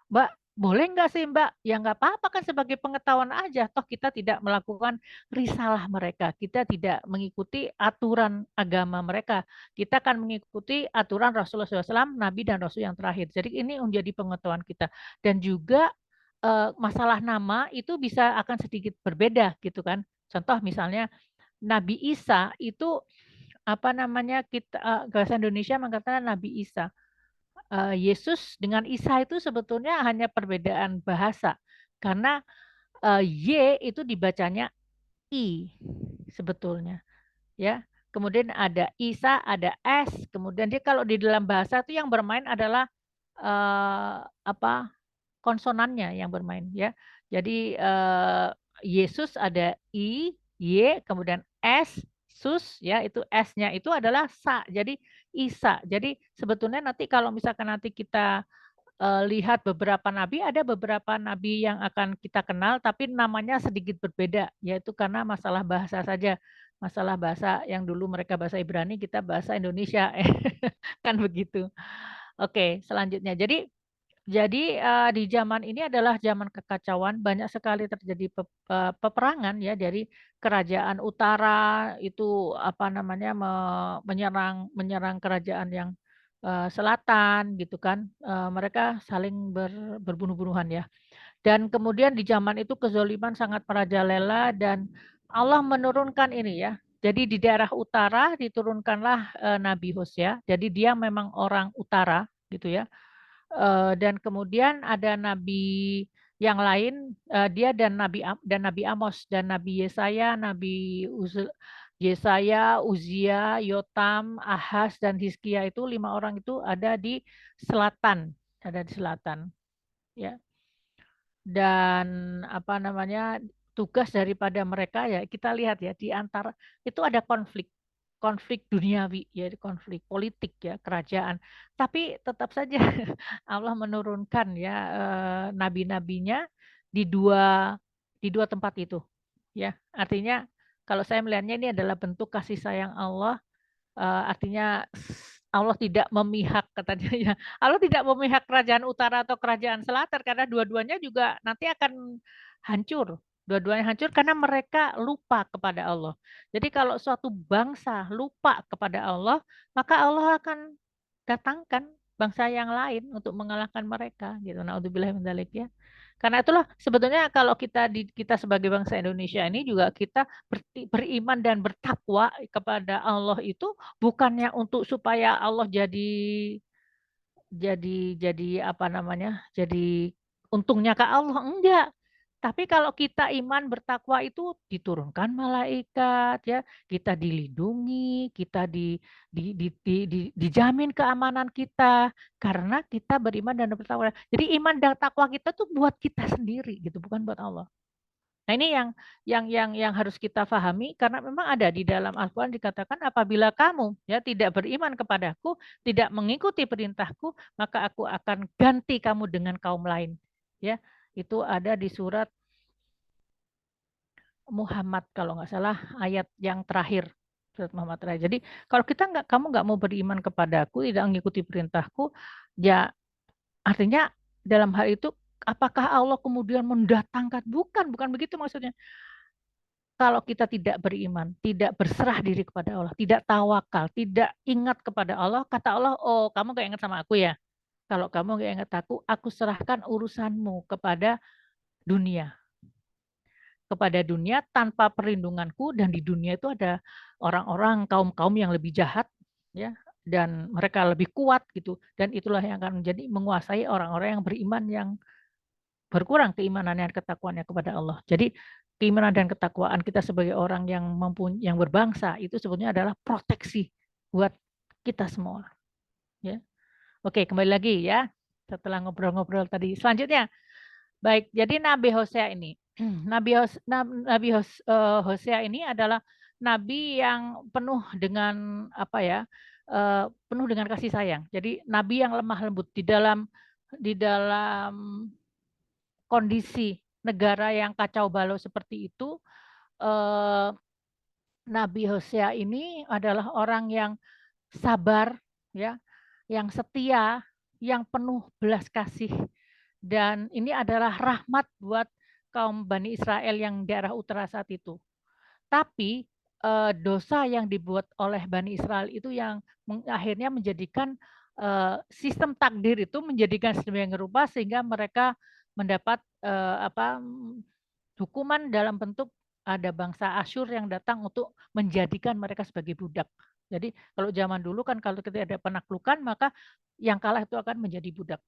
Mbak, Boleh nggak sih Mbak? Ya nggak apa-apa kan sebagai pengetahuan aja. Toh kita tidak melakukan risalah mereka. Kita tidak mengikuti aturan agama mereka. Kita akan mengikuti aturan Rasulullah SAW, Nabi dan Rasul yang terakhir. Jadi ini menjadi pengetahuan kita. Dan juga masalah nama itu bisa akan sedikit berbeda gitu kan. Contoh misalnya Nabi Isa itu apa namanya kita bahasa Indonesia mengatakan Nabi Isa. Yesus dengan Isa itu sebetulnya hanya perbedaan bahasa karena Y itu dibacanya I sebetulnya ya. Kemudian ada Isa, ada S. Kemudian dia kalau di dalam bahasa itu yang bermain adalah apa konsonannya yang bermain ya. Jadi Yesus ada I, Y, kemudian S, sus ya itu S-nya itu adalah sa. Jadi Isa. Jadi sebetulnya nanti kalau misalkan nanti kita lihat beberapa nabi, ada beberapa nabi yang akan kita kenal tapi namanya sedikit berbeda, yaitu karena masalah bahasa saja. Masalah bahasa yang dulu mereka bahasa Ibrani, kita bahasa Indonesia. Kan begitu. Oke, selanjutnya. Jadi di zaman ini adalah zaman kekacauan, banyak sekali terjadi peperangan ya dari kerajaan utara itu apa namanya menyerang kerajaan yang selatan gitu kan. Mereka saling berbunuh-bunuhan ya. Dan kemudian di zaman itu kezoliman sangat merajalela dan Allah menurunkan ini ya. Jadi di daerah utara diturunkanlah Nabi Hosea. Jadi dia memang orang utara gitu ya. Dan kemudian ada nabi yang lain dia dan Nabi Amos dan Nabi Yesaya, Yesaya, Uzia, Yotam, Ahaz dan Hizkia itu 5 orang itu ada di selatan, ya. Dan apa namanya tugas daripada mereka ya kita lihat ya di antara itu ada konflik duniawi ya konflik politik ya kerajaan tapi tetap saja Allah menurunkan ya nabi-nabinya di dua tempat itu ya artinya kalau saya melihatnya ini adalah bentuk kasih sayang Allah artinya Allah tidak memihak katanya ya Allah tidak memihak kerajaan utara atau kerajaan selatan karena dua-duanya juga nanti akan hancur. Dua-duanya hancur karena mereka lupa kepada Allah. Jadi kalau suatu bangsa lupa kepada Allah, maka Allah akan datangkan bangsa yang lain untuk mengalahkan mereka gitu. Naudzubillah min dzalik ya. Karena itulah sebetulnya kalau kita sebagai bangsa Indonesia ini juga kita beriman dan bertakwa kepada Allah itu bukannya untuk supaya Allah jadi apa namanya? Jadi untungnya ke Allah enggak. Tapi kalau kita iman bertakwa itu diturunkan malaikat ya, kita dilindungi, kita dijamin keamanan kita karena kita beriman dan bertakwa. Jadi iman dan takwa kita tuh buat kita sendiri gitu, bukan buat Allah. Nah, ini yang harus kita pahami karena memang ada di dalam Al-Qur'an dikatakan apabila kamu ya tidak beriman kepadaku, tidak mengikuti perintahku, maka aku akan ganti kamu dengan kaum lain. Ya, itu ada di surat Muhammad kalau nggak salah ayat yang terakhir. Surat Muhammad terakhir. Jadi kalau kamu nggak mau beriman kepadaku, tidak mengikuti perintahku, ya artinya dalam hal itu apakah Allah kemudian mendatangkan? Bukan begitu maksudnya. Kalau kita tidak beriman, tidak berserah diri kepada Allah, tidak tawakal, tidak ingat kepada Allah, kata Allah, oh kamu gak ingat sama aku ya? Kalau kamu gak ingat aku serahkan urusanmu kepada dunia. Kepada dunia tanpa perlindunganku dan di dunia itu ada orang-orang kaum-kaum yang lebih jahat ya dan mereka lebih kuat gitu dan itulah yang akan menjadi menguasai orang-orang yang beriman yang berkurang keimanannya dan ketakwaannya kepada Allah. Jadi keimanan dan ketakwaan kita sebagai orang yang berbangsa itu sebetulnya adalah proteksi buat kita semua. Ya. Oke, kembali lagi ya. Setelah ngobrol-ngobrol tadi. Selanjutnya, baik. Jadi Nabi Hosea ini, Hosea ini adalah nabi yang penuh dengan apa ya? Penuh dengan kasih sayang. Jadi nabi yang lemah lembut di dalam kondisi negara yang kacau balau seperti itu, Nabi Hosea ini adalah orang yang sabar, ya, yang setia, yang penuh belas kasih, dan ini adalah rahmat buat kaum Bani Israel yang daerah utara saat itu. Tapi dosa yang dibuat oleh Bani Israel itu yang akhirnya menjadikan sistem takdir itu menjadikan sedemikian rupa sehingga mereka mendapat hukuman dalam bentuk ada bangsa Asyur yang datang untuk menjadikan mereka sebagai budak. Jadi kalau zaman dulu kan kalau kita ada penaklukan maka yang kalah itu akan menjadi budak.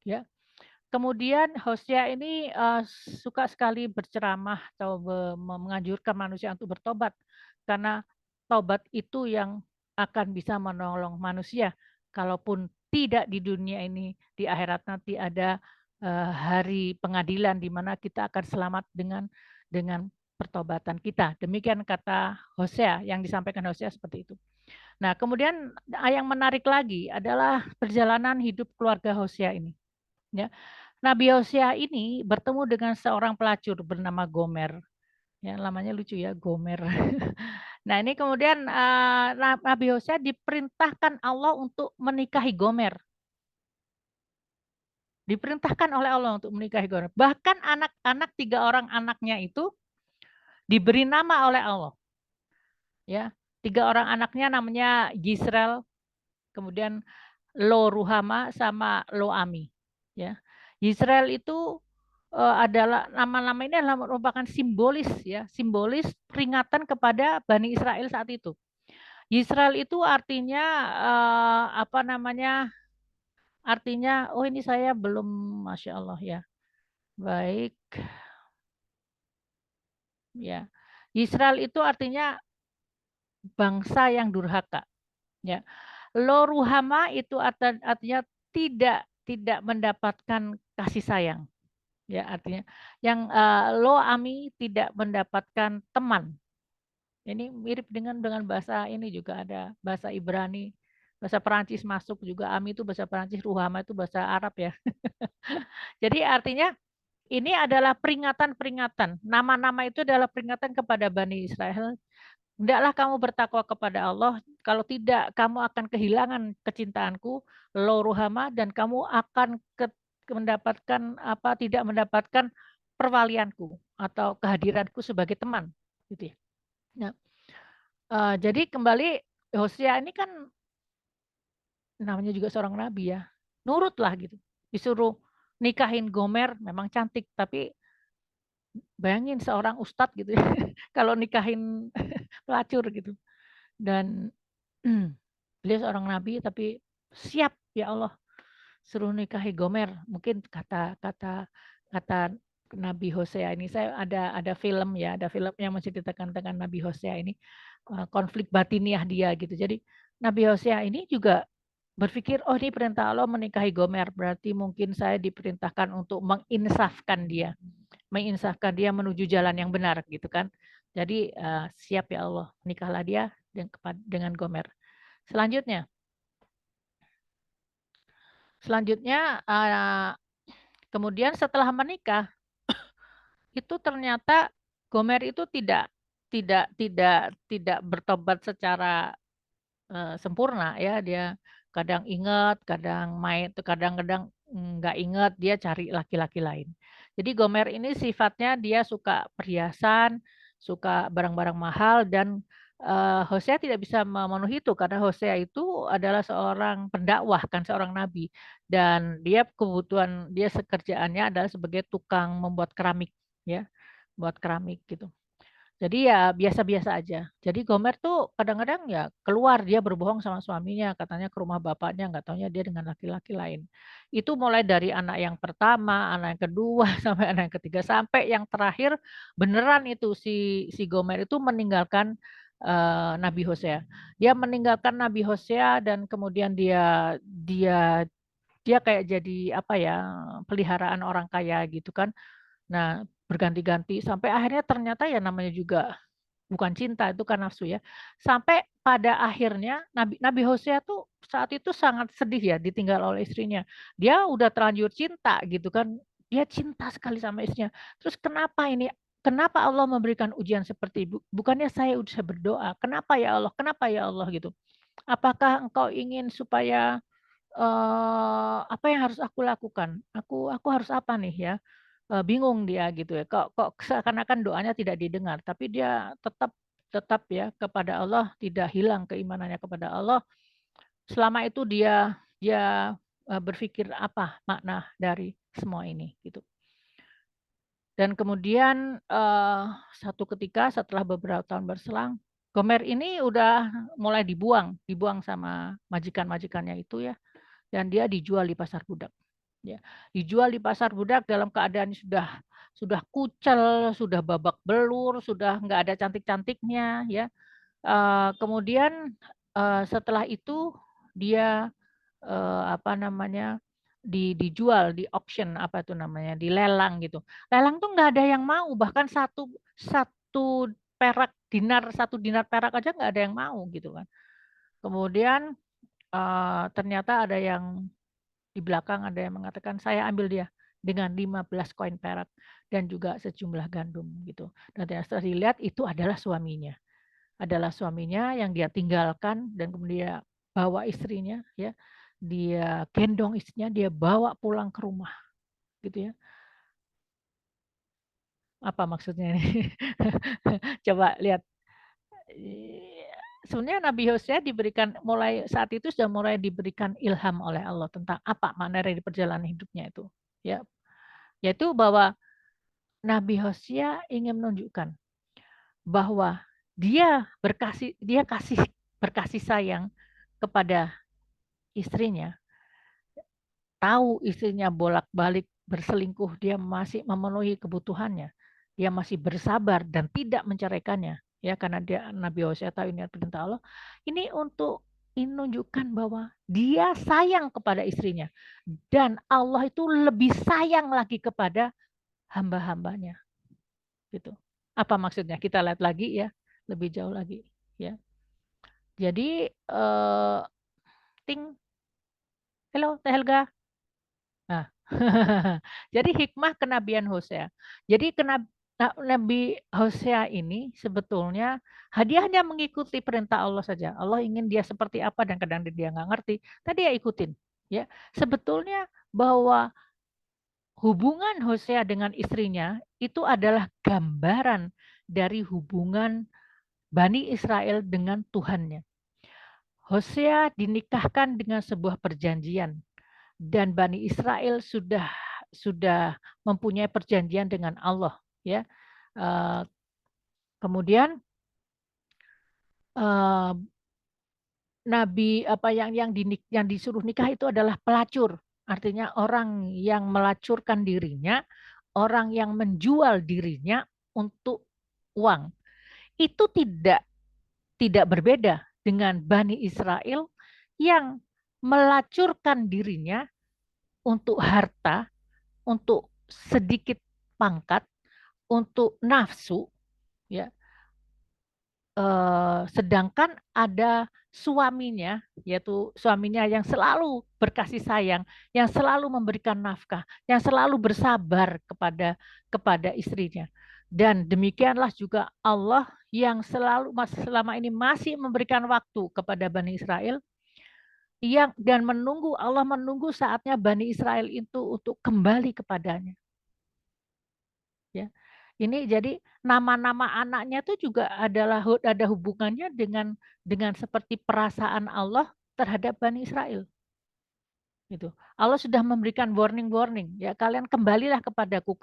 Ya. Kemudian Hosea ini suka sekali berceramah atau menganjurkan manusia untuk bertobat karena tobat itu yang akan bisa menolong manusia. Kalaupun tidak di dunia ini, di akhirat nanti ada hari pengadilan di mana kita akan selamat dengan pertobatan kita. Demikian kata Hosea, yang disampaikan Hosea seperti itu. Nah, kemudian yang menarik lagi adalah perjalanan hidup keluarga Hosea ini. Ya. Nabi Hosea ini bertemu dengan seorang pelacur bernama Gomer. Ya, namanya lucu ya, Gomer. Nah, ini kemudian Nabi Hosea diperintahkan Allah untuk menikahi Gomer. Diperintahkan oleh Allah untuk menikahi Gomer. Bahkan anak-anak 3 orang anaknya itu diberi nama oleh Allah. Ya, 3 orang anaknya namanya Yisrael, kemudian Lo Ruhama sama Lo Ami. Ya, Yisrael itu adalah nama-nama ini adalah merupakan simbolis ya, simbolis peringatan kepada Bani Israel saat itu. Yisrael itu artinya artinya oh ini saya belum, Masya Allah ya. Baik. Ya. Yisrael itu artinya bangsa yang durhaka. Ya. Lo Ruhama itu artinya tidak mendapatkan kasih sayang. Ya, artinya yang Lo Ami tidak mendapatkan teman. Ini mirip dengan bahasa ini juga ada bahasa Ibrani, bahasa Perancis masuk juga. Ami itu bahasa Perancis, Ruhama itu bahasa Arab ya. Jadi artinya ini adalah peringatan-peringatan. Nama-nama itu adalah peringatan kepada Bani Israel. Hendaklah kamu bertakwa kepada Allah, kalau tidak kamu akan kehilangan kecintaanku, Lo Ruhama, dan kamu akan tidak mendapatkan perwalianku atau kehadiranku sebagai teman. Gitu ya. Nah, jadi kembali Hosea ini kan namanya juga seorang nabi ya, nurutlah gitu. Disuruh nikahin Gomer, memang cantik, tapi bayangin seorang ustadz gitu ya, kalau nikahin pelacur gitu. Dan beliau seorang nabi tapi siap ya Allah suruh nikahi Gomer. Mungkin kata Nabi Hosea ini, saya ada film ya, ada film yang menceritakan tentang Nabi Hosea ini, konflik batiniah dia gitu. Jadi Nabi Hosea ini juga berpikir, oh ini perintah Allah menikahi Gomer, berarti mungkin saya diperintahkan untuk menginsafkan dia menuju jalan yang benar gitu kan. Jadi siap ya Allah, nikahlah dia dengan Gomer. Selanjutnya kemudian setelah menikah itu ternyata Gomer itu tidak bertobat secara sempurna ya, dia kadang ingat, kadang main, kadang-kadang nggak ingat, dia cari laki-laki lain. Jadi Gomer ini sifatnya dia suka perhiasan, suka barang-barang mahal, dan Hosea tidak bisa memenuhi itu karena Hosea itu adalah seorang pendakwah kan, seorang nabi, dan dia kerjaannya adalah sebagai tukang membuat keramik ya, buat keramik gitu. Jadi ya biasa-biasa aja. Jadi Gomer tuh kadang-kadang ya keluar, dia berbohong sama suaminya, katanya ke rumah bapaknya, nggak taunya dia dengan laki-laki lain. Itu mulai dari anak yang pertama, anak yang kedua, sampai anak yang ketiga, sampai yang terakhir beneran itu si Gomer itu meninggalkan Nabi Hosea. Dia meninggalkan Nabi Hosea dan kemudian dia kayak jadi apa ya, peliharaan orang kaya gitu kan. Nah, berganti-ganti sampai akhirnya ternyata ya namanya juga bukan cinta, itu kan nafsu ya. Sampai pada akhirnya Nabi Hosea tuh saat itu sangat sedih ya ditinggal oleh istrinya. Dia udah terlanjur cinta gitu kan. Dia cinta sekali sama istrinya. Terus kenapa Allah memberikan ujian seperti itu? Bukannya saya udah berdoa, kenapa ya Allah? Kenapa ya Allah gitu? Apakah engkau ingin supaya apa yang harus aku lakukan? Aku harus apa nih ya? Bingung dia gitu ya. Kok seakan-akan doanya tidak didengar, tapi dia tetap tetap ya kepada Allah, tidak hilang keimanannya kepada Allah. Selama itu dia berpikir apa makna dari semua ini gitu. Dan kemudian satu ketika setelah beberapa tahun berselang, Gomer ini udah mulai dibuang sama majikan-majikannya itu ya, dan dia dijual di pasar budak. Ya, dijual di pasar budak dalam keadaan sudah kucel, sudah babak belur, sudah nggak ada cantik-cantiknya ya. Kemudian setelah itu dia apa namanya dijual di auction apa itu namanya dilelang gitu. Lelang tuh nggak ada yang mau, bahkan satu satu dinar perak aja nggak ada yang mau gitu kan. Kemudian ternyata ada yang di belakang ada yang mengatakan saya ambil dia dengan 15 koin perak dan juga sejumlah gandum gitu. Dan setelah dilihat itu adalah suaminya. Adalah suaminya yang dia tinggalkan dan kemudian dia bawa istrinya ya. Dia gendong istrinya, dia bawa pulang ke rumah gitu ya. Apa maksudnya ini? Coba lihat. Sebenarnya Nabi Hosea diberikan mulai saat itu sudah mulai diberikan ilham oleh Allah tentang apa makna dari perjalanan hidupnya itu ya, yaitu bahwa Nabi Hosea ingin menunjukkan bahwa dia berkasih sayang kepada istrinya, tahu istrinya bolak-balik berselingkuh, dia masih memenuhi kebutuhannya, dia masih bersabar dan tidak menceraikannya ya, karena dia Nabi Hosea tahu ini perintah Allah. Ini untuk menunjukkan bahwa dia sayang kepada istrinya dan Allah itu lebih sayang lagi kepada hamba-hambanya gitu. Apa maksudnya? Kita lihat lagi ya, lebih jauh lagi ya. Jadi halo Teh Helga. Nah, jadi hikmah kenabian Hosea. Jadi Nabi Hosea ini sebetulnya hadiahnya mengikuti perintah Allah saja. Allah ingin dia seperti apa dan kadang dia nggak ngerti. Tadi ya ikutin. Ya, sebetulnya bahwa hubungan Hosea dengan istrinya itu adalah gambaran dari hubungan Bani Israel dengan Tuhannya. Hosea dinikahkan dengan sebuah perjanjian dan Bani Israel sudah mempunyai perjanjian dengan Allah ya. Kemudian nabi apa yang disuruh nikah itu adalah pelacur, artinya orang yang melacurkan dirinya, orang yang menjual dirinya untuk uang. Itu tidak berbeda dengan Bani Israel yang melacurkan dirinya untuk harta, untuk sedikit pangkat, untuk nafsu, ya. Sedangkan ada suaminya, yaitu suaminya yang selalu berkasih sayang, yang selalu memberikan nafkah, yang selalu bersabar kepada istrinya. Dan demikianlah juga Allah yang selama ini masih memberikan waktu kepada Bani Israel dan Allah menunggu saatnya Bani Israel itu untuk kembali kepadanya. Ya. Ini jadi nama-nama anaknya itu juga ada hubungannya dengan seperti perasaan Allah terhadap Bani Israel. Gitu. Allah sudah memberikan warning ya, kalian kembalilah kepadaku.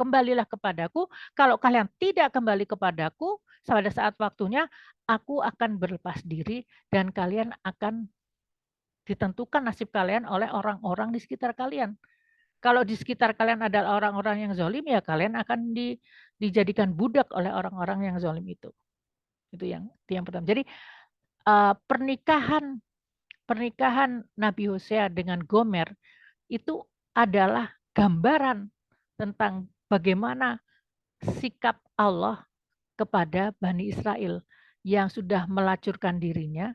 Kalau kalian tidak kembali kepadaku pada saat waktunya, aku akan berlepas diri dan kalian akan ditentukan nasib kalian oleh orang-orang di sekitar kalian. Kalau di sekitar kalian adalah orang-orang yang zalim, ya kalian akan dijadikan budak oleh orang-orang yang zalim itu. Itu yang pertama. Jadi pernikahan Nabi Hosea dengan Gomer itu adalah gambaran tentang bagaimana sikap Allah kepada Bani Israel yang sudah melacurkan dirinya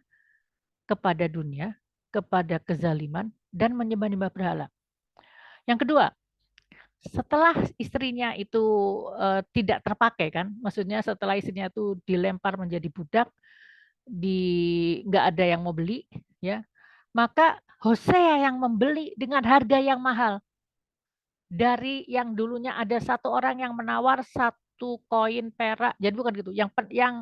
kepada dunia, kepada kezaliman, dan menyembah-nyembah berhala. Yang kedua, setelah istrinya itu tidak terpakai kan, maksudnya setelah istrinya itu dilempar menjadi budak, nggak ada yang mau beli, ya, maka Hosea yang membeli dengan harga yang mahal. Dari yang dulunya ada satu orang yang menawar 1 koin perak, jadi bukan gitu,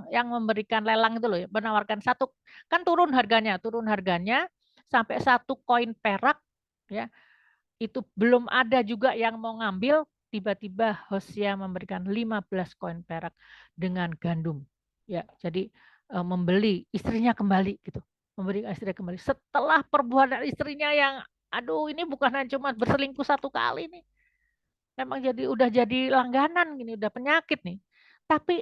yang memberikan lelang itu loh, ya, menawarkan satu, kan turun harganya sampai 1 koin perak, ya, itu belum ada juga yang mau ngambil, tiba-tiba Hosea memberikan 15 koin perak dengan gandum, ya, jadi membeli istrinya kembali gitu, memberi istrinya kembali setelah perbuatan istrinya yang, aduh, ini bukan hanya cuma berselingkuh 1 kali nih. Memang udah jadi langganan gini, udah penyakit nih. Tapi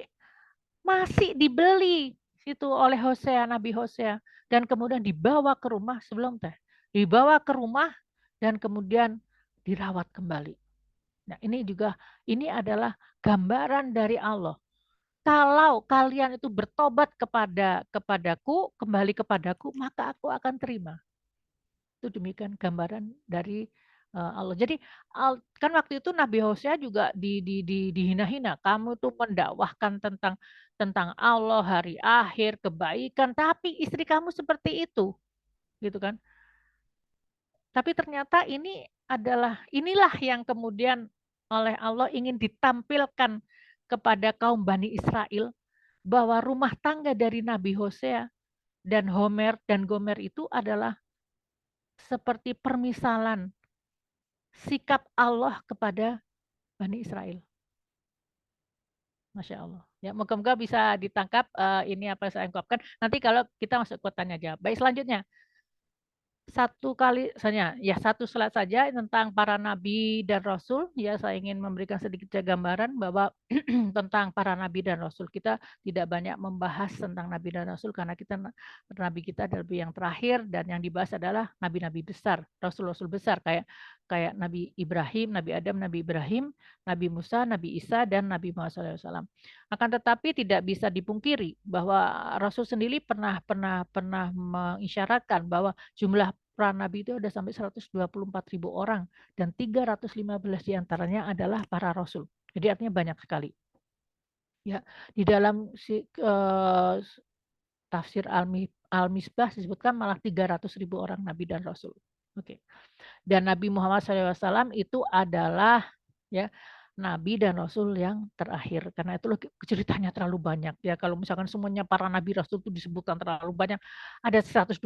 masih dibeli situ oleh Hosea, Nabi Hosea, dan kemudian dibawa ke rumah dibawa ke rumah dan kemudian dirawat kembali. Nah, ini adalah gambaran dari Allah. Kalau kalian itu bertobat kepadaku, kembali kepadaku, maka aku akan terima. Itu demikian gambaran dari Allah. Jadi kan waktu itu Nabi Hosea juga dihina-hina. Kamu tuh mendakwahkan tentang Allah, hari akhir, kebaikan, tapi istri kamu seperti itu, gitu kan? Tapi ternyata inilah yang kemudian oleh Allah ingin ditampilkan kepada kaum Bani Israel, bahwa rumah tangga dari Nabi Hosea dan Gomer itu adalah seperti permisalan sikap Allah kepada Bani Israel. Masya Allah. Ya, moga-moga bisa ditangkap ini apa yang saya ungkapkan. Nanti kalau kita masuk ke tanya jawab. Baik, selanjutnya. Satu slide saja tentang para nabi dan rasul. Ya, saya ingin memberikan sedikit gambaran bahwa tentang para nabi dan rasul. Kita tidak banyak membahas tentang nabi dan rasul karena nabi kita adalah yang terakhir, dan yang dibahas adalah nabi-nabi besar, rasul-rasul besar kayak Nabi Ibrahim, Nabi Adam, Nabi Ibrahim, Nabi Musa, Nabi Isa, dan Nabi Muhammad SAW. Akan tetapi tidak bisa dipungkiri bahwa Rasul sendiri pernah mengisyaratkan bahwa jumlah para nabi itu ada sampai 124.000 orang, dan 315 diantaranya adalah para rasul. Jadi artinya banyak sekali. Ya, di dalam tafsir Al-Misbah disebutkan malah 300.000 orang nabi dan rasul. Oke. Dan Nabi Muhammad SAW itu adalah ya nabi dan rasul yang terakhir. Karena itu ceritanya terlalu banyak. Ya, kalau misalkan semuanya para nabi rasul itu disebutkan terlalu banyak, ada 124.000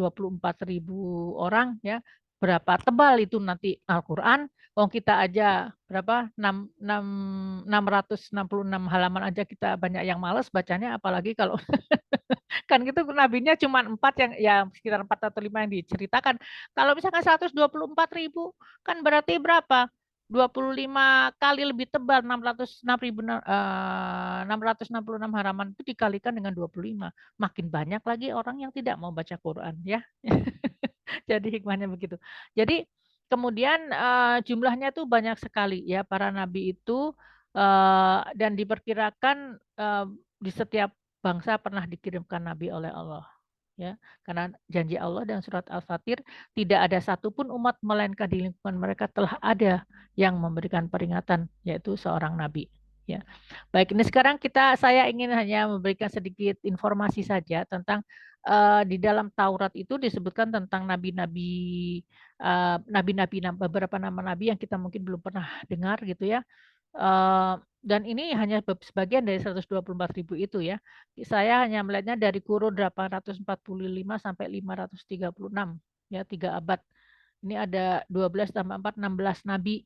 orang, ya. Berapa tebal itu nanti Al-Qur'an? Kita aja berapa? 666 halaman aja kita banyak yang males bacanya, apalagi kalau kan gitu nabinya cuma 4 yang ya sekitar 4 atau 5 yang diceritakan. Kalau misalkan 124.000 kan berarti berapa? 25 kali lebih tebal, 666 halaman itu dikalikan dengan 25. Makin banyak lagi orang yang tidak mau baca Quran, ya. Jadi hikmahnya begitu. Jadi kemudian jumlahnya itu banyak sekali, ya, para nabi itu, dan diperkirakan di setiap bangsa pernah dikirimkan nabi oleh Allah, ya, karena janji Allah dan surat Al-Fatir, tidak ada satupun umat melainkan di lingkungan mereka telah ada yang memberikan peringatan, yaitu seorang nabi, ya. Baik, ini sekarang saya ingin hanya memberikan sedikit informasi saja tentang di dalam Taurat itu disebutkan tentang nabi-nabi, beberapa nama nabi yang kita mungkin belum pernah dengar gitu, ya. Dan ini hanya sebagian dari 124.000 itu, ya. Saya hanya melihatnya dari kurun 845 sampai 536, ya, 3 abad. Ini ada 12 tambah 4, 16 nabi,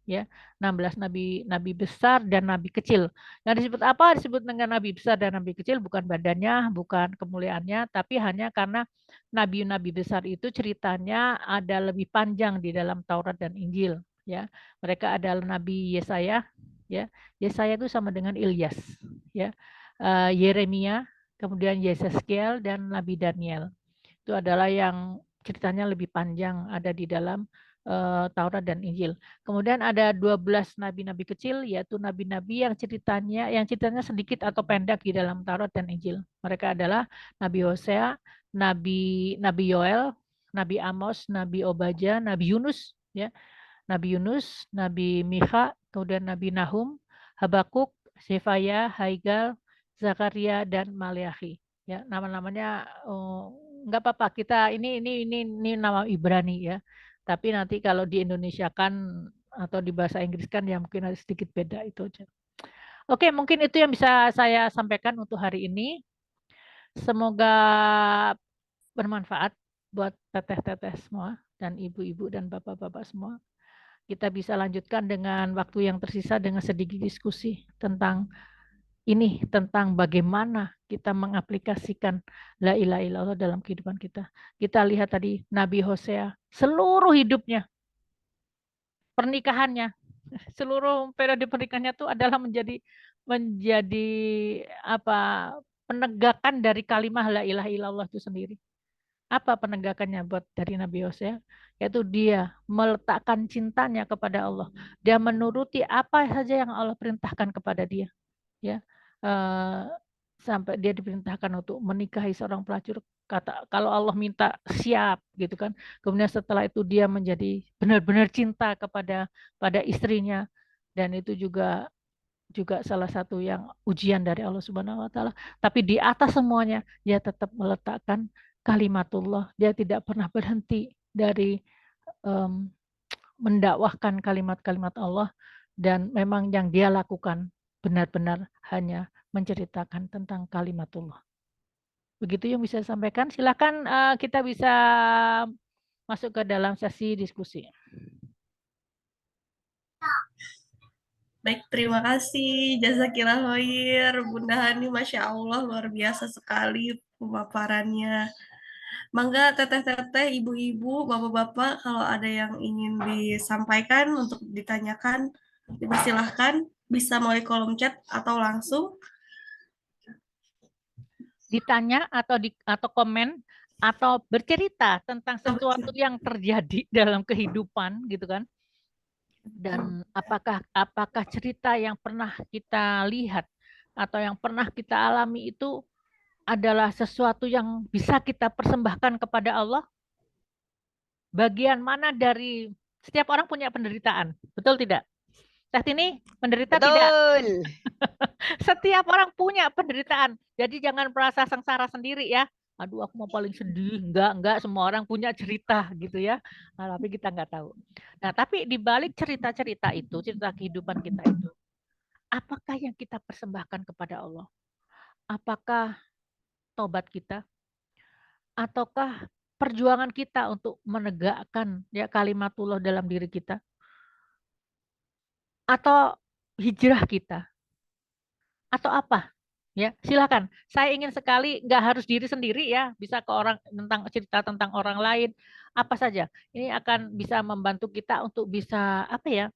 ya. 16 nabi besar dan nabi kecil. Yang disebut apa? Disebut dengan nabi besar dan nabi kecil bukan badannya, bukan kemuliaannya, tapi hanya karena nabi-nabi besar itu ceritanya ada lebih panjang di dalam Taurat dan Injil, ya. Mereka adalah Nabi Yesaya, ya. Yesaya itu sama dengan Ilyas, ya. Yeremia, kemudian Yesezkiel, dan Nabi Daniel. Itu adalah yang ceritanya lebih panjang ada di dalam Taurat dan Injil. Kemudian ada 12 nabi-nabi kecil, yaitu nabi-nabi yang ceritanya sedikit atau pendek di dalam Taurat dan Injil. Mereka adalah Nabi Hosea, Nabi Yoel, Nabi Amos, Nabi Obadya, Nabi Yunus, ya. Nabi Yunus, Nabi Mikha, kemudian Nabi Nahum, Habakuk, Sefaya, Haigal, Zakaria, dan Maleakhi. Ya, nama-namanya nggak apa-apa. Kita ini nama Ibrani ya. Tapi nanti kalau di Indonesia kan atau di bahasa Inggris kan ya mungkin ada sedikit beda itu aja. Oke, mungkin itu yang bisa saya sampaikan untuk hari ini. Semoga bermanfaat buat teteh-teteh semua dan ibu-ibu dan bapak-bapak semua. Kita bisa lanjutkan dengan waktu yang tersisa dengan sedikit diskusi tentang ini, tentang bagaimana kita mengaplikasikan la ilaha illallah dalam kehidupan kita. Kita lihat tadi Nabi Hosea, seluruh hidupnya, pernikahannya, seluruh periode pernikahannya itu adalah menjadi apa penegakan dari kalimat la ilaha illallah itu sendiri. Apa penegakannya buat dari Nabi Hosea? Yaitu dia meletakkan cintanya kepada Allah. Dia menuruti apa saja yang Allah perintahkan kepada dia. Ya, sampai dia diperintahkan untuk menikahi seorang pelacur. Kata kalau Allah minta siap gitu kan. Kemudian setelah itu dia menjadi benar-benar cinta pada istrinya, dan itu juga salah satu yang ujian dari Allah Subhanahu wa taala. Tapi di atas semuanya dia tetap meletakkan kalimatullah. Dia tidak pernah berhenti dari mendakwahkan kalimat-kalimat Allah, dan memang yang dia lakukan benar-benar hanya menceritakan tentang kalimatullah. Begitu yang bisa saya sampaikan. Silakan kita bisa masuk ke dalam sesi diskusi. Baik, terima kasih. Jazakillah khair. Bunda Hani, Masya Allah, luar biasa sekali pemaparannya. Mangga teteh-teteh, ibu-ibu, bapak-bapak, kalau ada yang ingin disampaikan untuk ditanyakan, dipersilahkan. Bisa melalui kolom chat atau langsung. Ditanya atau komen atau bercerita tentang sesuatu yang terjadi dalam kehidupan gitu kan. Dan apakah cerita yang pernah kita lihat atau yang pernah kita alami itu adalah sesuatu yang bisa kita persembahkan kepada Allah? Bagian mana dari setiap orang punya penderitaan, betul tidak? Teh ini menderita tidak? Betul. Setiap orang punya penderitaan. Jadi jangan merasa sengsara sendiri ya. Aduh, aku mau paling sedih. Enggak, semua orang punya cerita gitu ya. Nah, tapi kita enggak tahu. Nah, tapi di balik cerita-cerita itu, cerita kehidupan kita itu, apakah yang kita persembahkan kepada Allah? Apakah tobat kita? Ataukah perjuangan kita untuk menegakkan ya kalimatullah dalam diri kita? Atau hijrah kita? Atau apa? Ya, silakan. Saya ingin sekali, nggak harus diri sendiri ya, bisa ke orang tentang cerita tentang orang lain, apa saja. Ini akan bisa membantu kita untuk bisa apa ya,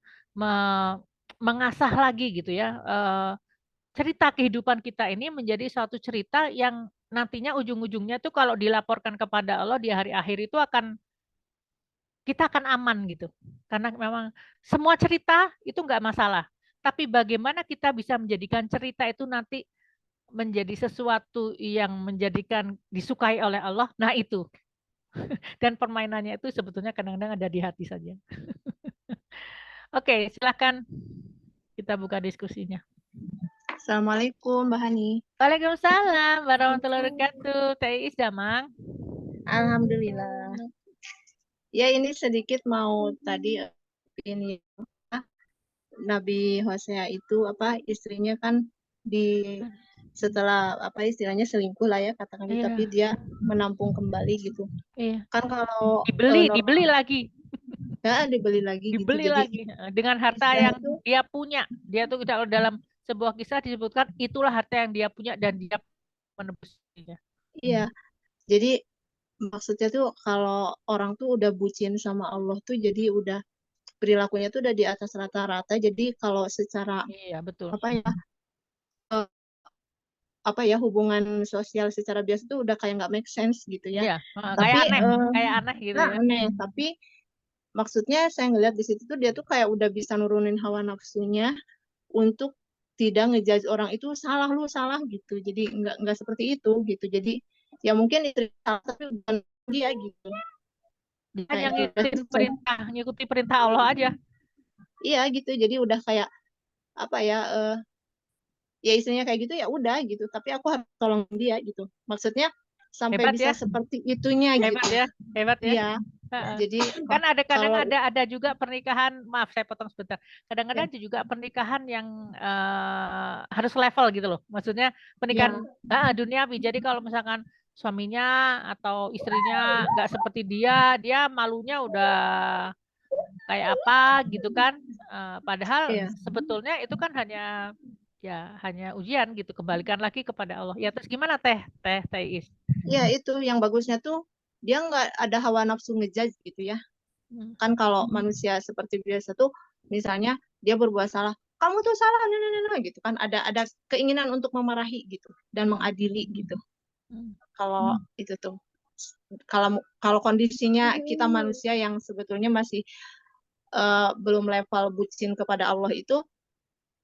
mengasah lagi gitu ya. Cerita kehidupan kita ini menjadi suatu cerita yang nantinya ujung-ujungnya tuh kalau dilaporkan kepada Allah di hari akhir itu kita akan aman gitu. Karena memang semua cerita itu nggak masalah. Tapi bagaimana kita bisa menjadikan cerita itu nanti menjadi sesuatu yang menjadikan disukai oleh Allah, nah itu. Dan permainannya itu sebetulnya kadang-kadang ada di hati saja. Oke, silakan kita buka diskusinya. Assalamualaikum, Mbak Hani. Waalaikumsalam warahmatullahi wabarakatuh. Teh Isdamang. Alhamdulillah. Ya, ini sedikit mau tadi ini Nabi Hosea itu istrinya kan setelah istilahnya selingkuh lah ya katakan, Iya. tapi dia menampung kembali gitu. Iya. Kan kalau Dibeli lagi. ya dibeli lagi gitu. Dibeli Jadi lagi dengan harta yang itu dia punya. Dia tuh kalau dalam sebuah kisah disebutkan itulah harta yang dia punya dan dia menebusnya. iya. Jadi maksudnya tuh kalau orang tuh udah bucin sama Allah tuh jadi udah perilakunya tuh udah di atas rata-rata. Jadi kalau secara Iya, betul. Hubungan sosial secara biasa tuh udah kayak nggak make sense gitu ya. Iya, Tapi kayak aneh gitu ya. aneh. Tapi maksudnya saya ngeliat di situ tuh dia tuh kayak udah bisa nurunin hawa nafsunya untuk tidak ngejudge orang itu salah, lu salah gitu. Jadi nggak seperti itu gitu. Jadi ya mungkin itu salah tapi bukan dia gitu. Hanya Kayak ngikuti perintah Allah aja. Iya gitu. Jadi udah kayak ya istilahnya kayak gitu ya udah gitu. Tapi aku harus tolong dia gitu. Maksudnya sampai Hebat bisa ya, seperti itunya hebat gitu. ya, hebat ya. Iya, Heeh. jadi Kan ada kadang kalau ada juga pernikahan, maaf saya potong sebentar. Kadang-kadang ada juga pernikahan yang harus level gitu loh. Maksudnya pernikahan duniawi. Jadi kalau misalkan suaminya atau istrinya nggak seperti dia malunya udah kayak apa gitu kan. Padahal iya, sebetulnya itu kan hanya ujian gitu. Kembalikan lagi kepada Allah. Ya terus gimana Teh Is? iya itu yang bagusnya tuh dia nggak ada hawa nafsu ngejudge gitu ya. Hmm. Kan kalau manusia seperti biasa tuh misalnya dia berbuat salah, kamu tuh salah, nah, gitu kan ada keinginan untuk memarahi gitu dan mengadili gitu. Kalau itu tuh kalau kondisinya kita manusia yang sebetulnya masih belum level bucin kepada Allah itu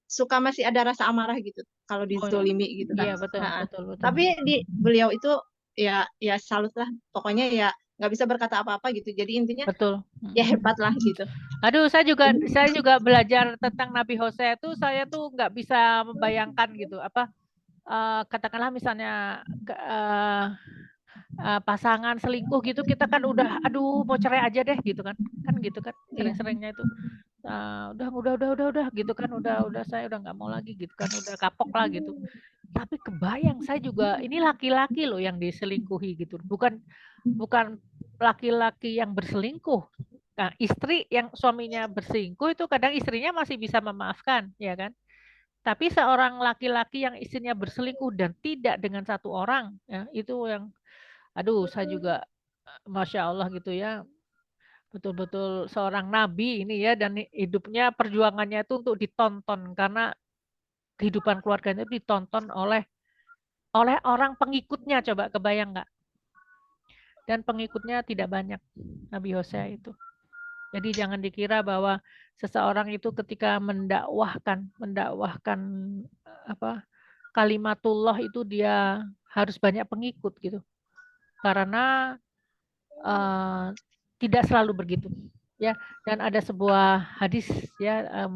suka masih ada rasa amarah gitu kalau dizolimi gitu kan. Iya betul, Nah, betul. tapi beliau itu ya salut lah pokoknya ya nggak bisa berkata apa-apa gitu. Jadi intinya Betul. ya hebat lah gitu. Aduh, saya juga belajar tentang Nabi Hosea itu, saya tuh nggak bisa membayangkan gitu apa katakanlah misalnya pasangan selingkuh gitu, kita kan udah aduh mau cerai aja deh gitu kan gitu kan sering-seringnya itu udah gitu kan udah saya udah nggak mau lagi gitu kan udah kapok lah gitu. Tapi kebayang saya juga ini laki-laki loh yang diselingkuhi gitu, bukan laki-laki yang berselingkuh. Nah, istri yang suaminya berselingkuh itu kadang istrinya masih bisa memaafkan, ya kan? Tapi seorang laki-laki yang istrinya berselingkuh dan tidak dengan satu orang, ya, itu yang, aduh, saya juga, masya Allah gitu ya, betul-betul seorang nabi ini ya, dan hidupnya perjuangannya itu untuk ditonton karena kehidupan keluarganya itu ditonton oleh orang pengikutnya, coba kebayang nggak? Dan pengikutnya tidak banyak, Nabi Hosea itu. Jadi jangan dikira bahwa seseorang itu ketika mendakwahkan kalimatullah itu dia harus banyak pengikut gitu. Karena tidak selalu begitu. Ya, dan ada sebuah hadis ya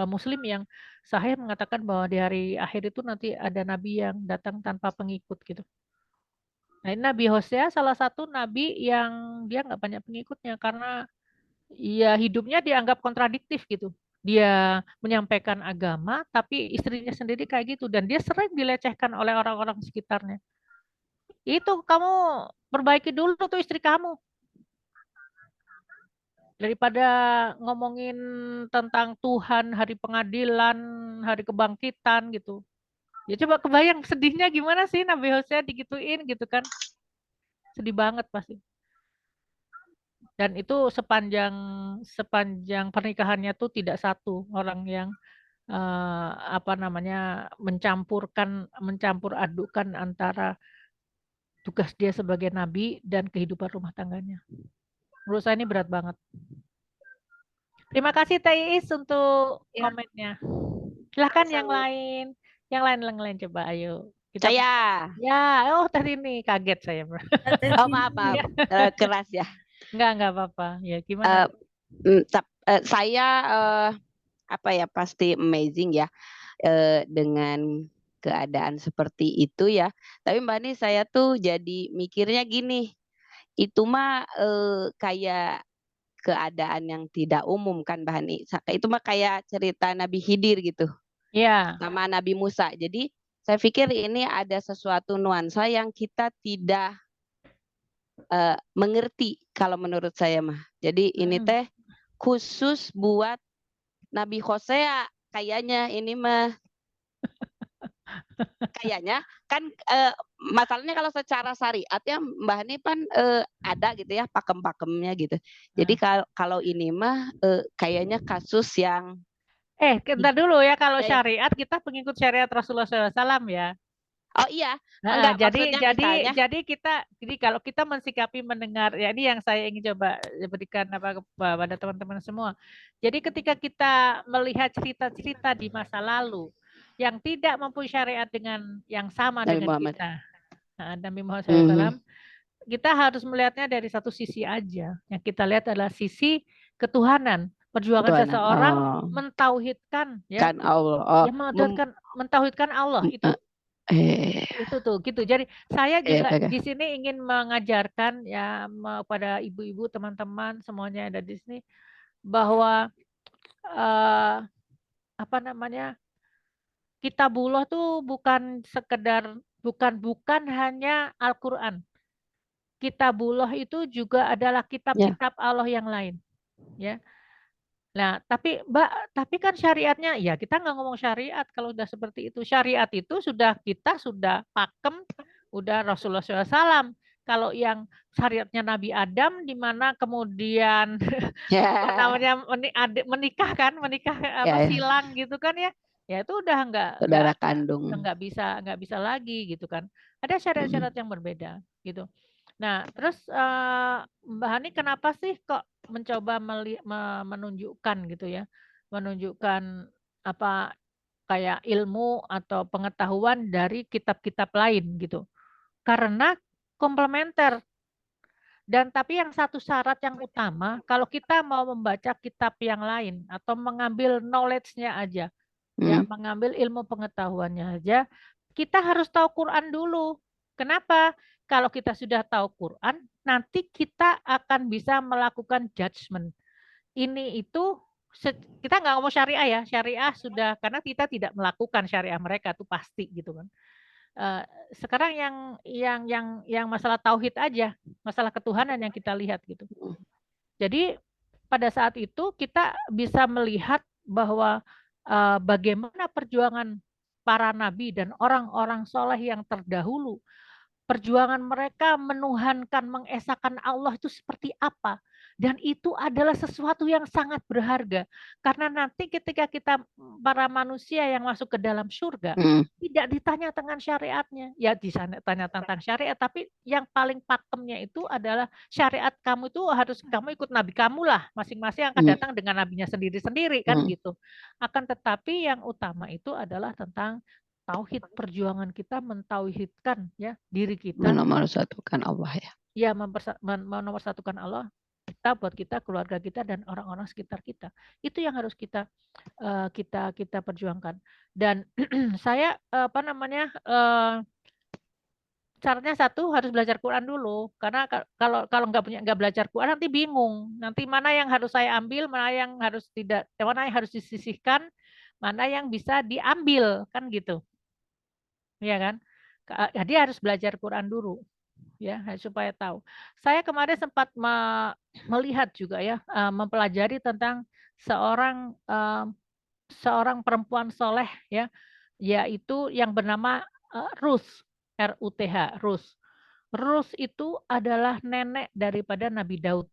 Muslim yang sahih mengatakan bahwa di hari akhir itu nanti ada nabi yang datang tanpa pengikut gitu. Nah, ini Nabi Hosea salah satu nabi yang dia nggak banyak pengikutnya karena ya hidupnya dianggap kontradiktif gitu. Dia menyampaikan agama, tapi istrinya sendiri kayak gitu. Dan dia sering dilecehkan oleh orang-orang sekitarnya. Itu kamu perbaiki dulu tuh istri kamu. Daripada ngomongin tentang Tuhan, hari pengadilan, hari kebangkitan gitu. Ya coba kebayang sedihnya gimana sih Nabi Hosea digituin gitu kan. Sedih banget pasti. Dan itu sepanjang pernikahannya tuh tidak satu orang yang mencampur adukan antara tugas dia sebagai nabi dan kehidupan rumah tangganya. Menurut saya ini berat banget. Terima kasih Teh Is untuk komennya. Silahkan yang lain coba ayo. Saya. Ya, tadi ini kaget saya. Oh maaf, keras ya. Enggak apa-apa. Ya gimana? Saya pasti amazing ya dengan keadaan seperti itu ya. Tapi Mbak Ani saya tuh jadi mikirnya gini, itu mah kayak keadaan yang tidak umum kan Mbak Ani. Itu mah kayak cerita Nabi Khidir gitu. Iya. Sama Nabi Musa. Jadi saya pikir ini ada sesuatu nuansa yang kita tidak mengerti kalau menurut saya mah. Jadi ini teh khusus buat Nabi Hosea kayaknya ini mah kayaknya kan masalahnya kalau secara syariat ya Mbak Hani kan ada gitu ya pakem-pakemnya gitu. Jadi kalau ini mah kayaknya kasus yang Kita dulu ya kalau syariat kita pengikut syariat Rasulullah SAW ya. Oh iya, Nah, enggak maksudnya misalnya. Jadi kalau kita mensikapi mendengar ya ini yang saya ingin coba berikan kepada teman-teman semua. Jadi ketika kita melihat cerita-cerita di masa lalu yang tidak mempunyai syariat dengan yang sama Nabi dengan Muhammad. kita, Nabi Muhammad SAW, kita harus melihatnya dari satu sisi aja. Yang kita lihat adalah sisi ketuhanan, perjuangan seseorang mentauhidkan ya, kan Allah. mentauhidkan Allah itu. Itu tuh gitu. Jadi saya juga Oke. di sini ingin mengajarkan ya pada ibu-ibu, teman-teman semuanya yang ada di sini bahwa eh, apa namanya, kitabullah tuh bukan sekedar bukan hanya Al-Qur'an. Kitabullah itu juga adalah Ya. kitab-kitab Allah yang lain, ya. Nah, tapi kan syariatnya, ya kita nggak ngomong syariat kalau udah seperti itu. Syariat itu kita sudah pakem, udah Rasulullah SAW. Kalau yang syariatnya Nabi Adam, di mana kemudian apa namanya menikah Ya, ya. silang gitu kan ya, ya itu udah Saudara kandung. nggak bisa lagi gitu kan. Ada syarat-syarat yang berbeda gitu. Nah, terus Mbak Hani kenapa sih kok mencoba menunjukkan gitu ya, menunjukkan apa kayak ilmu atau pengetahuan dari kitab-kitab lain gitu? Karena komplementer. Dan tapi yang satu syarat yang utama, kalau kita mau membaca kitab yang lain atau mengambil knowledge-nya aja, ya mengambil ilmu pengetahuannya aja, kita harus tahu Quran dulu. Kenapa? Kalau kita sudah tahu Quran, nanti kita akan bisa melakukan judgment. Ini itu kita nggak ngomong syariah ya, syariah sudah karena kita tidak melakukan syariah mereka itu pasti gitu kan. Sekarang yang masalah tauhid aja, masalah ketuhanan yang kita lihat gitu. Jadi pada saat itu kita bisa melihat bahwa bagaimana perjuangan para nabi dan orang-orang soleh yang terdahulu, perjuangan mereka menuhankan, mengesahkan Allah itu seperti apa. Dan itu adalah sesuatu yang sangat berharga. Karena nanti ketika kita para manusia yang masuk ke dalam surga, tidak ditanya tentang syariatnya. Ya ditanya tentang syariat, tapi yang paling pakemnya itu adalah syariat kamu itu harus kamu ikut nabi kamu lah. Masing-masing akan datang dengan nabinya sendiri-sendiri kan gitu. Akan tetapi yang utama itu adalah tentang tauhid, perjuangan kita mentauhidkan ya diri kita, Menomorsatukan Allah ya. ya menomorsatukan Allah kita buat kita, keluarga kita dan orang-orang sekitar kita. Itu yang harus kita perjuangkan. Dan saya caranya satu harus belajar Quran dulu, karena kalau nggak belajar Quran nanti bingung, nanti mana yang harus saya ambil, mana yang harus tidak, mana yang harus disisihkan, mana yang bisa diambil kan gitu. Ya kan? Dia harus belajar Quran dulu ya supaya tahu. Saya kemarin sempat melihat juga ya, mempelajari tentang seorang perempuan soleh ya, yaitu yang bernama Ruth, RUTH, Ruth. Ruth itu adalah nenek daripada Nabi Daud.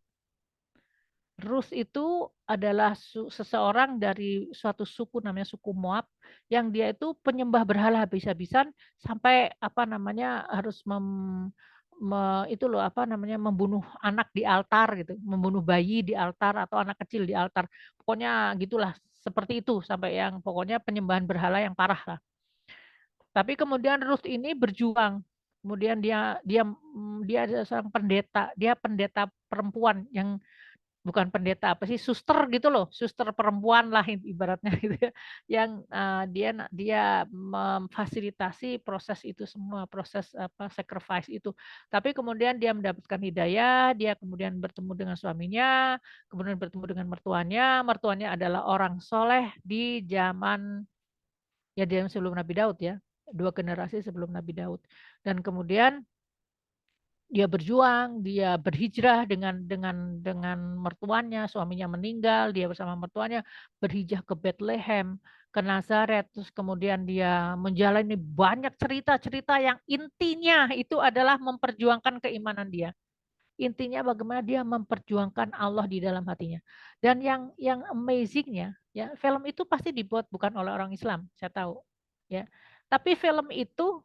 Ruth itu adalah seseorang dari suatu suku namanya suku Moab yang dia itu penyembah berhala habis-habisan sampai harus membunuh anak di altar gitu, membunuh bayi di altar atau anak kecil di altar. Pokoknya gitulah seperti itu sampai yang pokoknya penyembahan berhala yang parah lah. Tapi kemudian Ruth ini berjuang. Kemudian dia adalah seorang pendeta, dia pendeta perempuan yang bukan pendeta suster gitu loh, suster perempuan lah ibaratnya gitu ya, yang dia memfasilitasi proses itu semua, proses sacrifice itu. Tapi kemudian dia mendapatkan hidayah, dia kemudian bertemu dengan suaminya, kemudian bertemu dengan mertuanya adalah orang soleh di zaman sebelum Nabi Daud ya, 2 generasi sebelum Nabi Daud. Dan kemudian dia berjuang, dia berhijrah dengan mertuanya, suaminya meninggal, dia bersama mertuanya berhijrah ke Bethlehem, ke Nazaret, terus kemudian dia menjalani banyak cerita-cerita yang intinya itu adalah memperjuangkan keimanan dia. Intinya bagaimana dia memperjuangkan Allah di dalam hatinya. Dan yang amazingnya, ya film itu pasti dibuat bukan oleh orang Islam, saya tahu, ya. Tapi film itu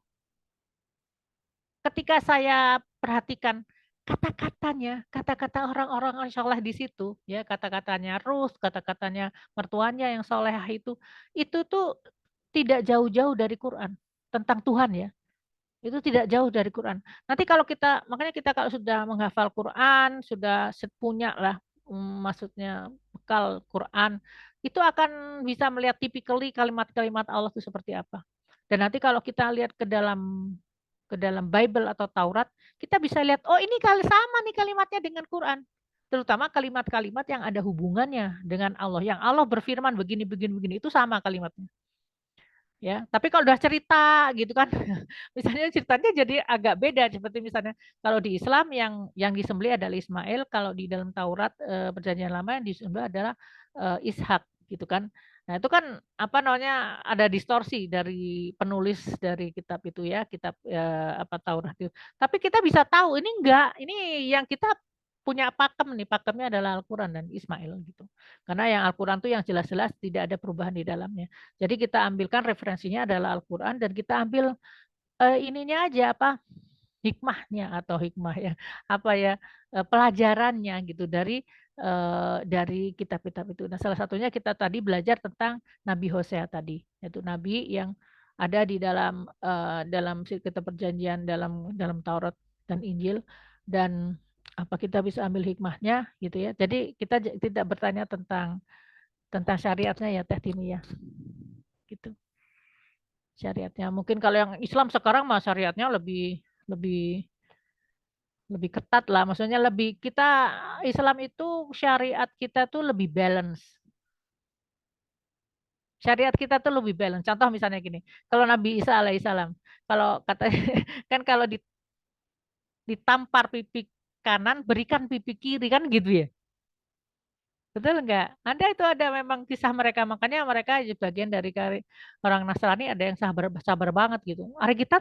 ketika saya perhatikan kata-kata orang-orang yang soleh di situ, ya kata-katanya Ruth, kata-katanya mertuanya yang soleh itu tuh tidak jauh-jauh dari Quran tentang Tuhan ya. Itu tidak jauh dari Quran. Nanti makanya kita kalau sudah menghafal Quran, sudah punya lah, maksudnya bekal Quran, itu akan bisa melihat typically kalimat-kalimat Allah itu seperti apa. Dan nanti kalau kita lihat ke dalam Bible atau Taurat, kita bisa lihat, oh ini sama nih kalimatnya dengan Quran. Terutama kalimat-kalimat yang ada hubungannya dengan Allah. Yang Allah berfirman begini, itu sama kalimatnya. Ya, tapi kalau udah cerita gitu kan, misalnya ceritanya jadi agak beda. Seperti misalnya kalau di Islam yang disembelih adalah Ismail, kalau di dalam Taurat Perjanjian Lama yang disembelih adalah Ishak gitu kan. Nah itu kan apa namanya ada distorsi dari penulis dari kitab itu ya, kitab apa Taurat itu. Tapi kita bisa tahu ini enggak, ini yang kita punya pakemnya adalah Al-Quran dan Ismail gitu. Karena yang Al-Quran itu yang jelas-jelas tidak ada perubahan di dalamnya. Jadi kita ambilkan referensinya adalah Al-Quran dan kita ambil ininya aja apa hikmahnya atau hikmah ya apa ya pelajarannya gitu dari kitab-kitab itu. Nah, salah satunya kita tadi belajar tentang Nabi Hosea tadi, yaitu nabi yang ada di dalam kitab perjanjian dalam Taurat dan Injil dan apa kita bisa ambil hikmahnya gitu ya. Jadi kita tidak bertanya tentang syariatnya ya Teh Tini ya. Gitu. Syariatnya. Mungkin kalau yang Islam sekarang mah syariatnya lebih ketat lah. Maksudnya kita Islam itu syariat kita tuh lebih balance. Syariat kita tuh lebih balance. Contoh misalnya gini, kalau Nabi Isa alaihissalam, kalau kata kan kalau ditampar pipi kanan, berikan pipi kiri kan gitu ya. Betul enggak? Ada memang kisah mereka, makanya mereka bagian dari orang Nasrani ada yang sabar banget gitu. Hari kita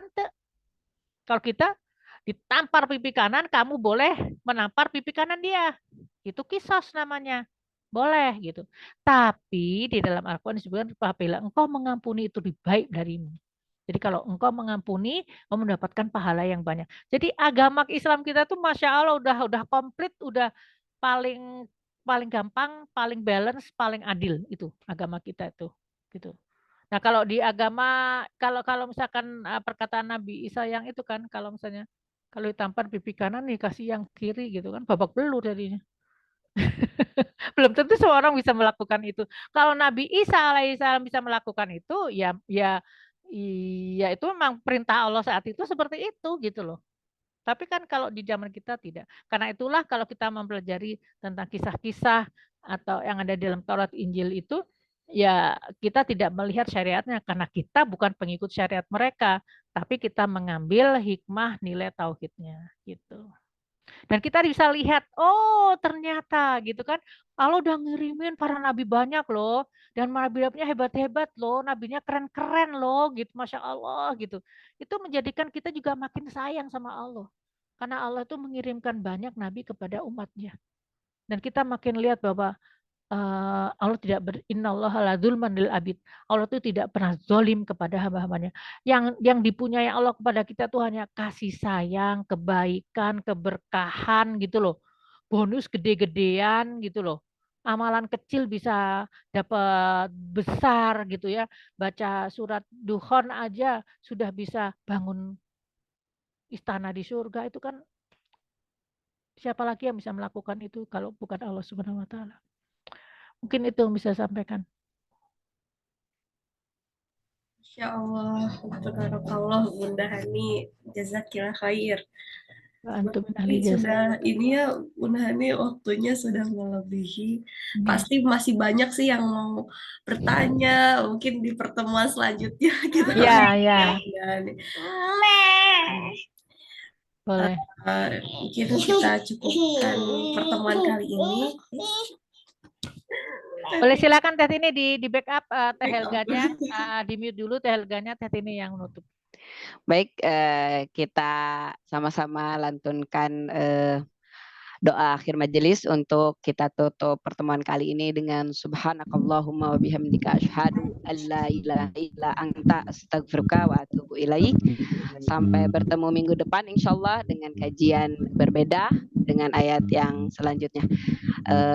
kalau kita ditampar pipi kanan, kamu boleh menampar pipi kanan dia. Itu kisos namanya. Boleh gitu. Tapi di dalam Al-Quran disebutkan apabila engkau mengampuni itu lebih baik darimu. Jadi kalau engkau mengampuni, kamu mendapatkan pahala yang banyak. Jadi agama Islam kita tuh Masya Allah udah komplit, udah paling gampang, paling balance, paling adil itu agama kita itu. Gitu. Nah kalau di agama, kalau misalkan perkataan Nabi Isa yang itu kan, kalau misalnya kalau ditampar pipi kanan nih kasih yang kiri gitu kan, babak belur jadinya. Belum tentu semua orang bisa melakukan itu. Kalau Nabi Isa alaihissalam bisa melakukan itu, ya itu memang perintah Allah saat itu seperti itu gitu loh. Tapi kan kalau di zaman kita tidak. Karena itulah kalau kita mempelajari tentang kisah-kisah atau yang ada di dalam Taurat Injil itu, ya kita tidak melihat syariatnya karena kita bukan pengikut syariat mereka, tapi kita mengambil hikmah nilai tauhidnya gitu. Dan kita bisa lihat, oh ternyata gitu kan, Allah udah ngirimin para nabi banyak loh, dan nabi-nabinya hebat-hebat loh, nabinya keren-keren loh, gitu, Masya Allah gitu. Itu menjadikan kita juga makin sayang sama Allah. Karena Allah itu mengirimkan banyak nabi kepada umatnya. Dan kita makin lihat bahwa Allah tidak innallaha la dzulman lil abid. Allah itu tidak pernah zalim kepada hamba-hambanya. Yang dipunyai Allah kepada kita tuh hanya kasih sayang, kebaikan, keberkahan gitu loh. Bonus gede-gedean gitu loh. Amalan kecil bisa dapat besar gitu ya. Baca surat Dukhon aja sudah bisa bangun istana di surga, itu kan siapa lagi yang bisa melakukan itu kalau bukan Allah Subhanahu wa taala. Mungkin itu yang bisa saya sampaikan. Insya Allah, tabarakallah Bunda Hani, jazakillah khair. Antum Ini sudah ini ya Bunda Hani waktunya sudah melebihi. Pasti masih banyak sih yang mau bertanya. Mungkin di pertemuan selanjutnya kita ya. Boleh. Mungkin kita cukupkan pertemuan kali ini. Boleh silakan Teh Tini di backup Teh Helganya, di mute dulu Teh Helganya, Teh Tini yang menutup. Baik, kita sama-sama lantunkan doa akhir majelis untuk kita tutup pertemuan kali ini dengan subhanakallahumma wa bihamdika asyhadu alla ilaha illa anta astaghfiruka wa atubu ilaik. Sampai bertemu minggu depan insyaallah dengan kajian berbeda dengan ayat yang selanjutnya.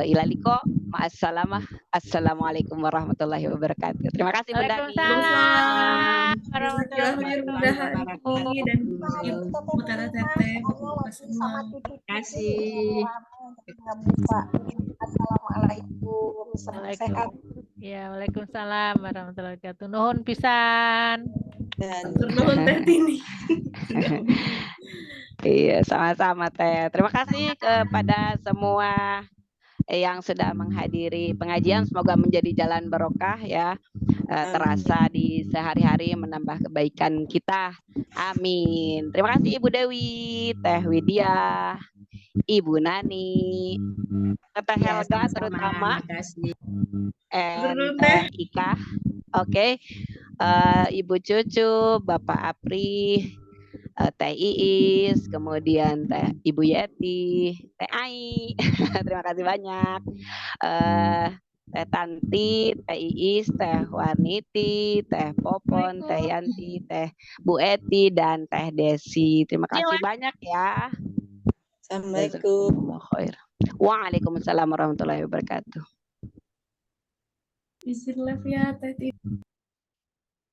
Ilaliko ma'assalamah. Assalamualaikum warahmatullahi wabarakatuh. Terima kasih Bunda Hani. Waalaikumsalam warahmatullahi wabarakatuh dan Ibu Tara Teteh, semua. Terima kasih. Assalamualaikum. Sehat. Ya, waalaikumsalam warahmatullahi wabarakatuh. Nuhun pisan. Dan Matur nuhun Teh Tini. Iya, sama-sama Teh. Terima kasih kepada semua yang sudah menghadiri pengajian. Semoga menjadi jalan barokah ya, terasa di sehari-hari, menambah kebaikan kita. Amin. Terima kasih Ibu Dewi, Teh Widya, Ibu Nani, Teh ya Helga sama-sama, terutama, makasih. Matur and nuhun Teh Teh. Ika. Oke, Ibu Cucu, Bapak Apri, Teh Iis, kemudian Teh Ibu Yeti, Teh Ai. Terima kasih banyak. Teh Tanti, Teh Iis, Teh Waniti, Teh Popon, Teh Yanti, Teh Bu Eti, dan Teh Desi. Terima kasih banyak ya. Assalamualaikum. Jazakumullah khair. Waalaikumsalam warahmatullahi wabarakatuh. Izin live ya Teh Tini.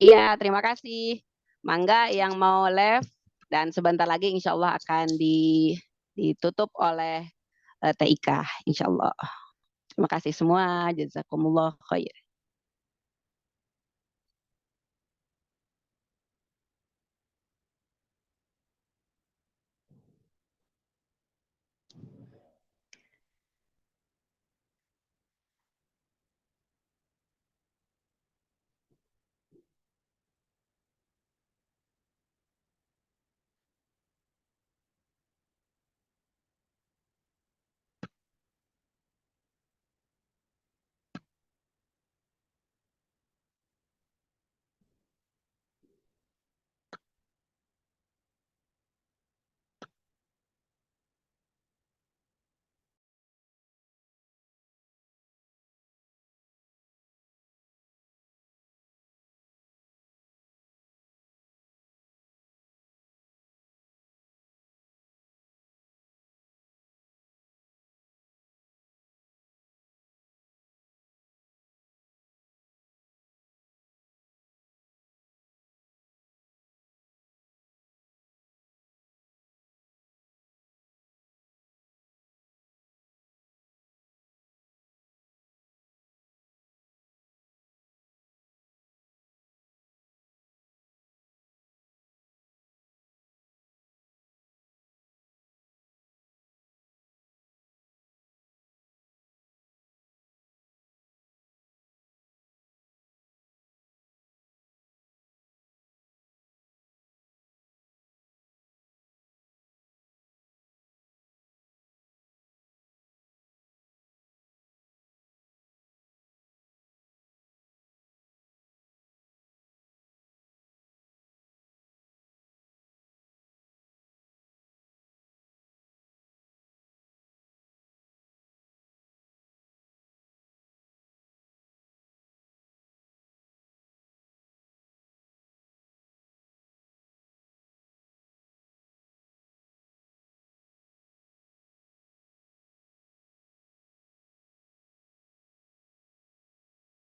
Iya, terima kasih. Mangga yang mau live, dan sebentar lagi insya Allah akan ditutup oleh Teh Ika, insya Allah. Terima kasih semua. Jazakumullah khair.